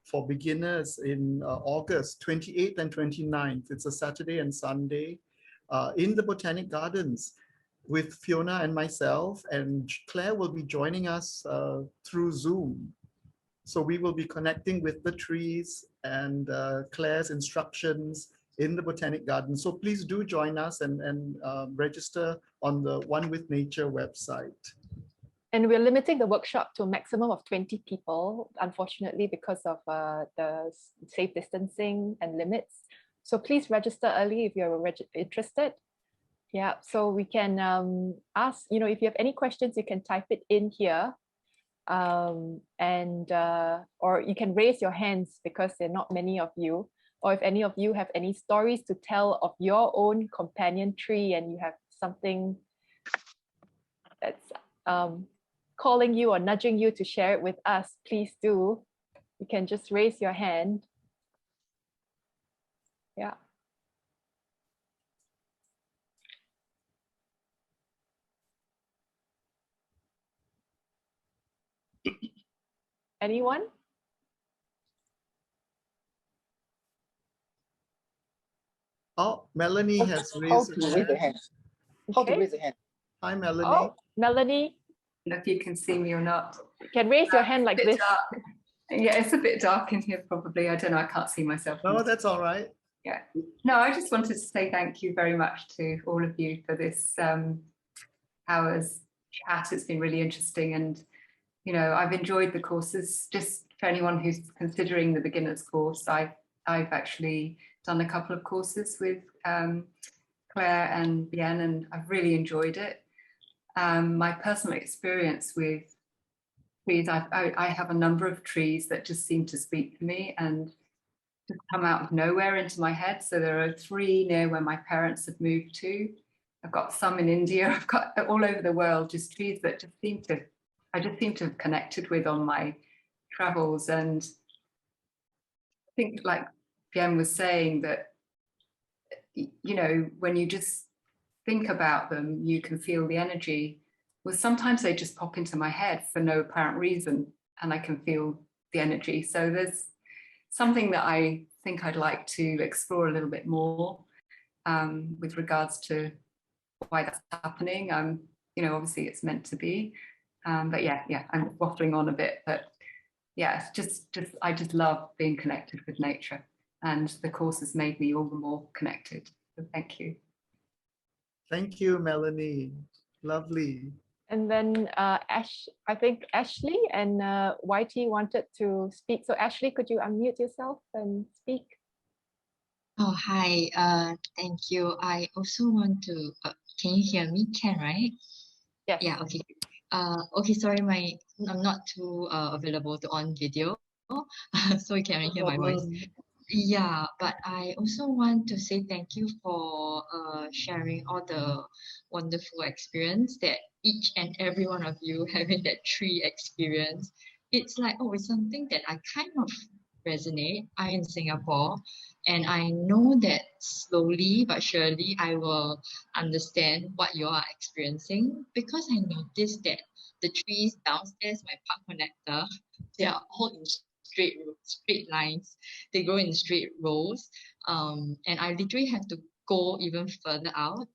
for beginners in August 28th and 29th. It's a Saturday and Sunday. In the Botanic Gardens with Fiona and myself, and Claire will be joining us through Zoom. So we will be connecting with the trees and Claire's instructions in the Botanic Garden. So please do join us and register on the One with Nature website. And we're limiting the workshop to a maximum of 20 people, unfortunately, because of the safe distancing and limits. So please register early if you're interested. Yeah, so we can ask, if you have any questions, you can type it in here. Or you can raise your hands because there are not many of you. Or if any of you have any stories to tell of your own companion tree and you have something that's calling you or nudging you to share it with us, please do. You can just raise your hand. Yeah. Anyone? Oh, Melanie has raised her hand. How to raise a hand? Hi, Melanie. Oh, Melanie. I don't know if you can see me or not. You can raise your hand like this. Dark. Yeah, it's a bit dark in here probably. I don't know, I can't see myself. No, that's all right. Yeah. No, I just wanted to say thank you very much to all of you for this hour's chat. It's been really interesting, and I've enjoyed the courses. Just for anyone who's considering the beginner's course, I've actually done a couple of courses with Claire and Bien, and I've really enjoyed it. My personal experience with trees, I have a number of trees that just seem to speak to me and just come out of nowhere into my head. So there are 3 near where my parents have moved to. I've got some in India. I've got all over the world, just trees that just I just seem to have connected with on my travels. And I think, like Bien was saying, that when you just think about them, you can feel the energy. Well, sometimes they just pop into my head for no apparent reason, and I can feel the energy. So there's something that I think I'd like to explore a little bit more with regards to why that's happening. Obviously it's meant to be, but yeah, I'm waffling on a bit, but yeah, it's I just love being connected with nature, and the course has made me all the more connected. So thank you. Thank you, Melanie. Lovely. And then I think Ashley and YT wanted to speak. So Ashley, could you unmute yourself and speak? Oh, hi. Thank you. I also want to, can you hear me? Can, right? Yes. Yeah, okay. Okay, sorry, I'm not too available to on video, so you can only hear my voice. Yeah, but I also want to say thank you for sharing all the wonderful experience that each and every one of you having that tree experience. It's like, oh, it's something that I kind of resonate. I'm in Singapore, and I know that slowly but surely I will understand what you are experiencing, because I noticed that the trees downstairs, my park connector, they are all in straight lines. They grow in straight rows, and I literally have to go even further out,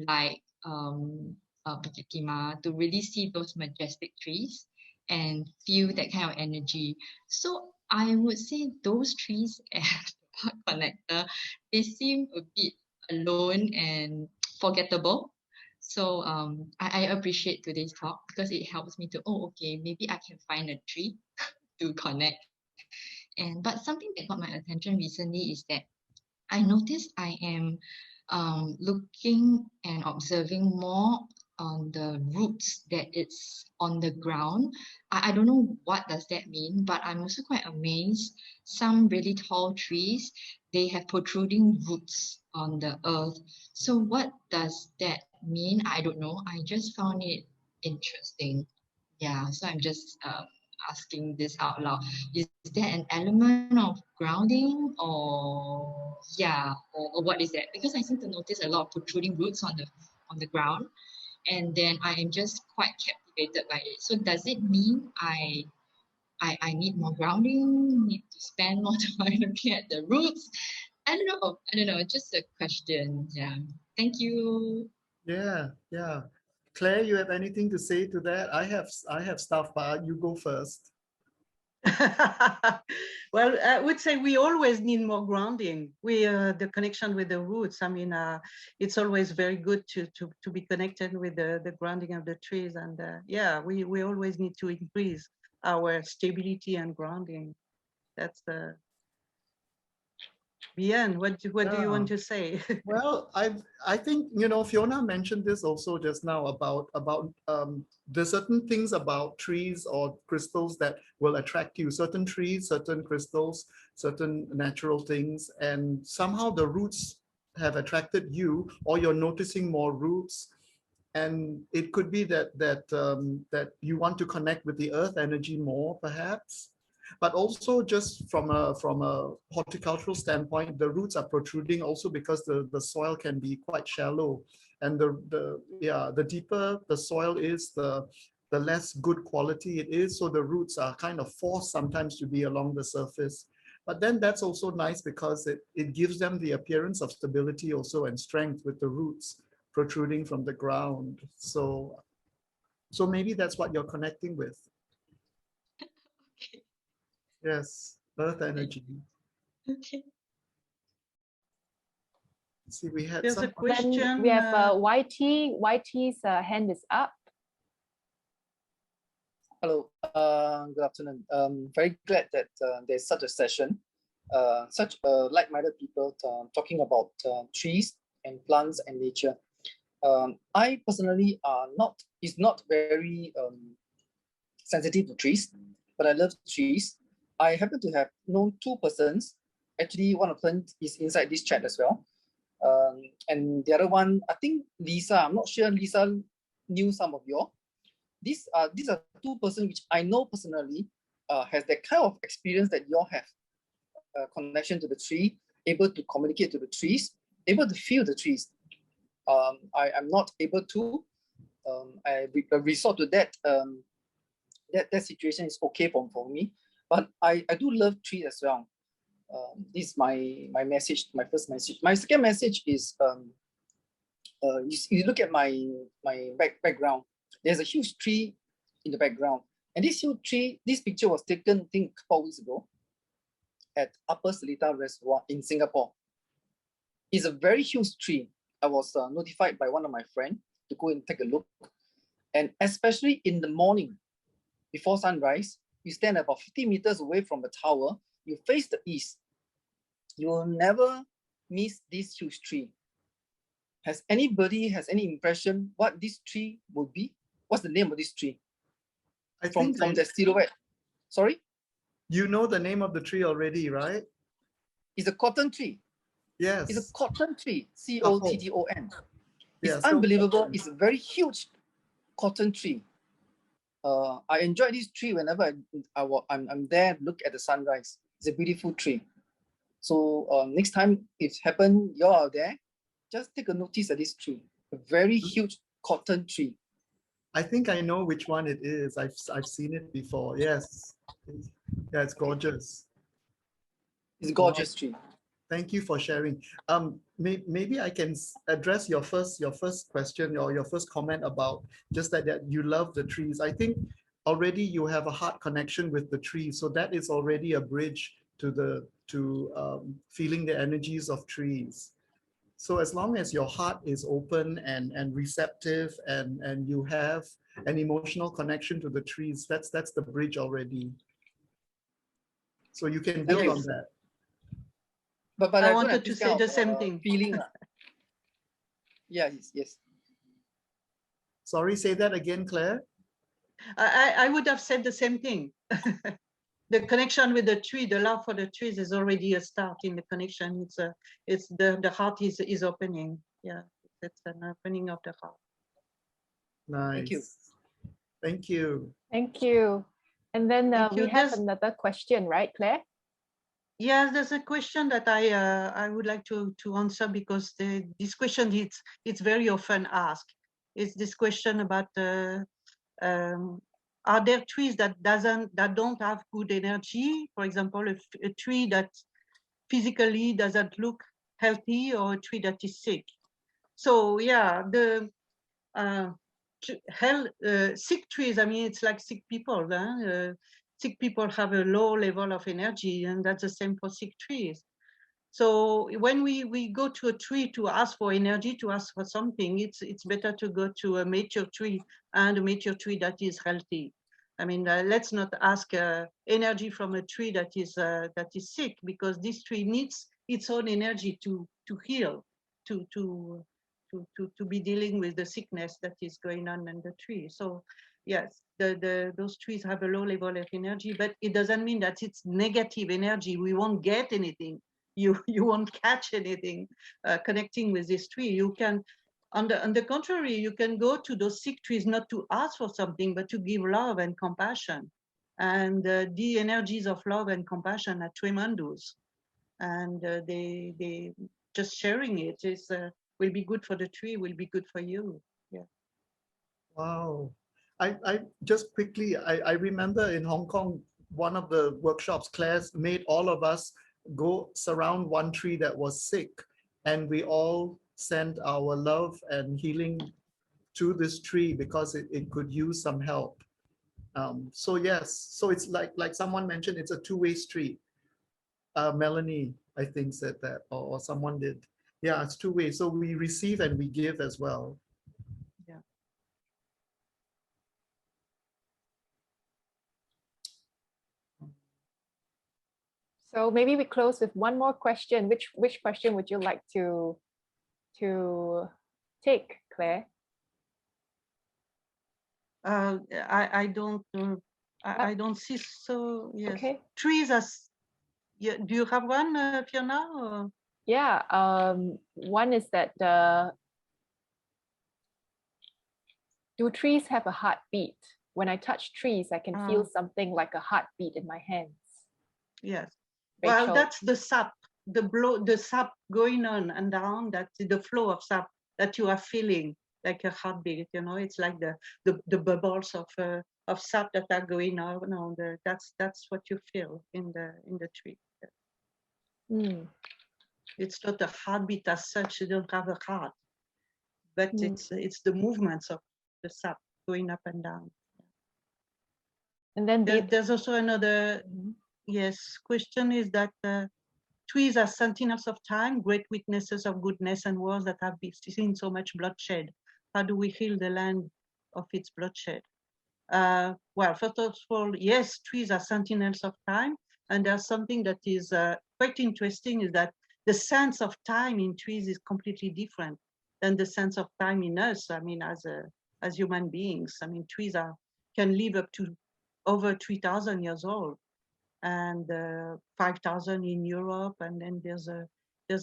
like Bukit Timah, to really see those majestic trees and feel that kind of energy. So I would say those trees at the park connector, they seem a bit alone and forgettable. So I appreciate today's talk, because it helps me to, okay, maybe I can find a tree to connect. But something that got my attention recently is that I noticed I am looking and observing more on the roots, that it's on the ground. I don't know what does that mean, but I'm also quite amazed. Some really tall trees, they have protruding roots on the earth. So what does that mean? I don't know. I just found it interesting. Yeah, so I'm just asking this out loud. Is there an element of grounding, or what is that? Because I seem to notice a lot of protruding roots on the ground, and then I am just quite captivated by it. So does it mean I need more grounding, need to spend more time looking at the roots? I don't know, just a question. Yeah, thank you. Yeah. Claire, you have anything to say to that? I have stuff, but you go first. Well, I would say we always need more grounding. The connection with the roots. I mean, it's always very good to be connected with the grounding of the trees. And yeah, we always need to increase our stability and grounding. That's the end. What do you want to say? Well, I think, Fiona mentioned this also just now about there's certain things about trees or crystals that will attract you. Certain trees, certain crystals, certain natural things, and somehow the roots have attracted you, or you're noticing more roots. And it could be that you want to connect with the earth energy more, perhaps. But also just from a horticultural standpoint, the roots are protruding also because the soil can be quite shallow. And the deeper the soil is, the less good quality it is. So the roots are kind of forced sometimes to be along the surface. But then that's also nice because it gives them the appearance of stability also and strength with the roots protruding from the ground. So maybe that's what you're connecting with. Okay. Yes, earth energy. Okay. See, we had There's some. a question. Then we have YT. YT's hand is up. Hello, good afternoon. Very glad that there's such a session, such like-minded people talking about trees and plants and nature. I personally is not very sensitive to trees, but I love trees. I happen to have known two persons. Actually, one of them is inside this chat as well. And the other one, I think Lisa, I'm not sure Lisa knew some of you. These are two persons which I know personally has that kind of experience that you all have. Connection to the tree, able to communicate to the trees, able to feel the trees. I am not able to. I resort to that. That situation is okay for me, but I do love trees as well. This is my message, my first message. My second message is you look at my background. There's a huge tree in the background, and this huge tree, this picture was taken I think a couple weeks ago at Upper Seletar Reservoir in Singapore. It's a very huge tree. I was notified by one of my friends to go and take a look, and especially in the morning before sunrise, you stand about 50 meters away from the tower, you face the east. You will never miss this huge tree. Has anybody any impression what this tree would be? What's the name of this tree? From the silhouette. Sorry? You know the name of the tree already, right? It's a cotton tree. Yes. It's a cotton tree. COTTON. It's Yeah, unbelievable. It's a very huge cotton tree. I enjoy this tree whenever I'm there, look at the sunrise. It's a beautiful tree. So next time it happens, you're out there, just take a notice of this tree. A very huge cotton tree. I think I know which one it is. I've seen it before. Yes. Yeah, it's gorgeous. It's a gorgeous tree. Thank you for sharing. Maybe I can address your first question or your first comment about just that you love the trees. I think already you have a heart connection with the trees, so that is already a bridge to feeling the energies of trees. So as long as your heart is open and receptive and you have an emotional connection to the trees, that's the bridge already. So you can build on that. But I wanted to say the same thing. Feeling. Yeah, yes. Sorry, say that again, Claire. I would have said the same thing. The connection with the tree, the love for the trees is already a start in the connection. It's the heart is opening. Yeah, it's an opening of the heart. Nice. Thank you. Thank you. Thank you. And then we have another question, right, Claire? Yes, there's a question that I would like to answer because this question it's very often asked. It's this question about are there trees that don't have good energy? For example, a tree that physically doesn't look healthy, or a tree that is sick. So yeah, the sick trees. I mean, it's like sick people. Huh? sick people have a low level of energy, and that's the same for sick trees. So when we go to a tree to ask for energy, to ask for something, it's better to go to a mature tree, and a mature tree that is healthy. I mean, let's not ask energy from a tree that is sick, because this tree needs its own energy to heal, to be dealing with the sickness that is going on in the tree. So yes, those trees have a low level of energy, but it doesn't mean that it's negative energy. We won't get anything. You won't catch anything connecting with this tree. You can, on the contrary, you can go to those sick trees not to ask for something, but to give love and compassion. And the energies of love and compassion are tremendous. And they just sharing it is will be good for the tree, will be good for you. Yeah. Wow. I just quickly, I remember in Hong Kong, one of the workshops, Claire made all of us go surround one tree that was sick, and we all sent our love and healing to this tree because it could use some help. So yes, so it's like someone mentioned, it's a two-way street. Melanie, I think, said that, or someone did. Yeah, it's two-way. So we receive and we give as well. Yeah. So maybe we close with one more question. Which question would you like to take, Claire? I don't I don't see. So yes, Okay. trees as. Yeah, do you have one, Fiona? Or? Yeah. One is that do trees have a heartbeat? When I touch trees, I can feel something like a heartbeat in my hands. Yes. Rachel. Well, that's the sap, the sap going on and down. That's the flow of sap that you are feeling like a heartbeat. You know, it's like the bubbles of sap that are going on. That's what you feel in the tree. Mm. It's not a heartbeat as such. You don't have a heart, but it's the movements of the sap going up and down. And then there's also another question is that trees are sentinels of time, great witnesses of goodness and wars that have seen so much bloodshed. How do we heal the land of its bloodshed? Well, first of all, yes, trees are sentinels of time, and there's something that is quite interesting is that the sense of time in trees is completely different than the sense of time in us. I mean, as human beings, I mean, trees can live up to over 3,000 years old, and 5,000 in Europe, and then there's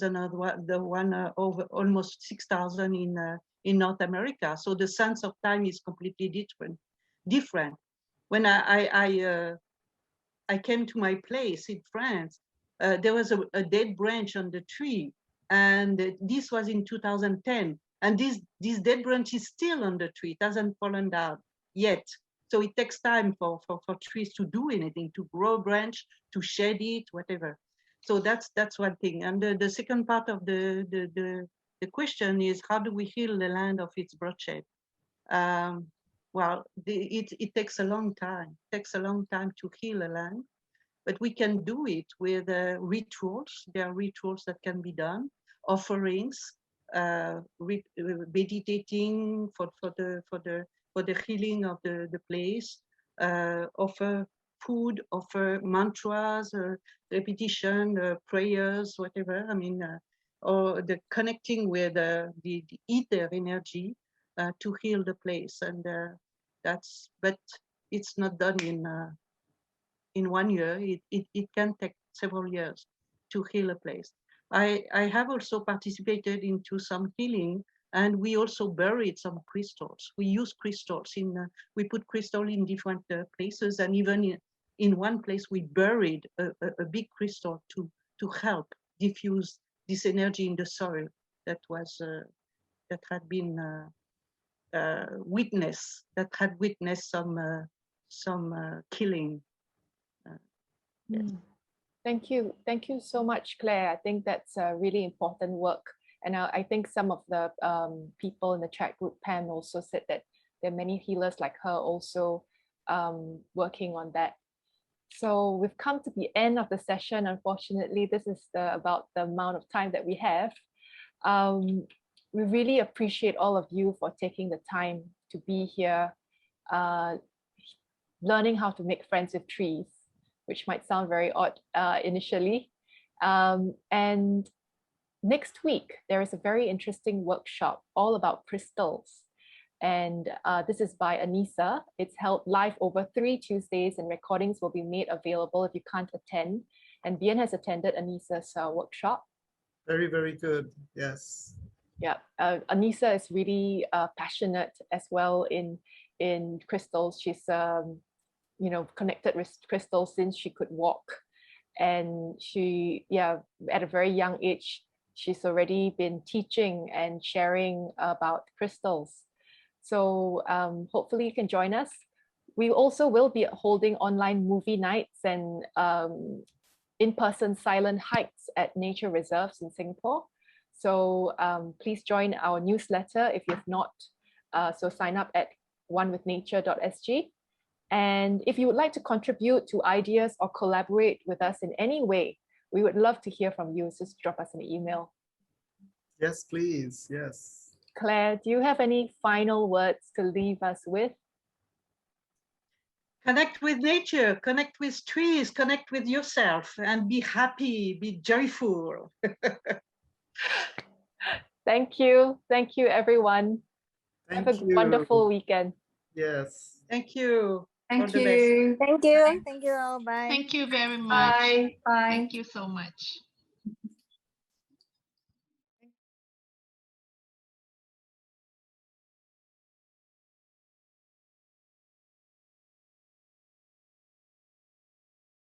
another one, the one over almost 6,000 in North America. So the sense of time is completely different. When I came to my place in France, there was a dead branch on the tree, and this was in 2010, and this dead branch is still on the tree. It hasn't fallen down yet. So it takes time for trees to do anything, to grow a branch, to shed it, whatever. So that's one thing. And the second part of the question is, how do we heal the land of its bloodshed? Well, it takes a long time. It takes a long time to heal a land, but we can do it with rituals. There are rituals that can be done, offerings, meditating for the healing of the place, offer food, offer mantras, repetition, prayers, whatever. I mean, or the connecting with the ether energy to heal the place, and but it's not done in 1 year. It can take several years to heal a place. I have also participated into some healing, and we also buried some crystals. We use crystals we put crystal in different places, and even in one place we buried a big crystal to help diffuse this energy in the soil that had been witnessed some killing. Yes. Thank you so much, Claire. I think that's really important work, and I think some of the people in the chat group, Pam, also said that there are many healers like her also working on that. So we've come to the end of the session. Unfortunately, this is about the amount of time that we have. We really appreciate all of you for taking the time to be here, learning how to make friends with trees, which might sound very odd initially. And next week, there is a very interesting workshop all about crystals. And this is by Anissa. It's held live over 3 Tuesdays, and recordings will be made available if you can't attend. And Bien has attended Anissa's workshop. Very, very good. Yes. Yeah, Anissa is really passionate as well in crystals. She's connected with crystals since she could walk, and she at a very young age she's already been teaching and sharing about crystals. So hopefully you can join us. We also will be holding online movie nights and in-person silent hikes at nature reserves in Singapore. So please join our newsletter if you've not. So sign up at onewithnature.sg. And if you would like to contribute to ideas or collaborate with us in any way, we would love to hear from you. Just drop us an email. Yes, please. Yes. Claire, do you have any final words to leave us with? Connect with nature, connect with trees, connect with yourself, and be happy, be joyful. Thank you. Thank you, everyone. Thank have a you. wonderful weekend. Yes. Thank you. Thank All the best. you. Thank you. Thank you all. Bye. Thank you very much. Bye. Bye. Thank you so much.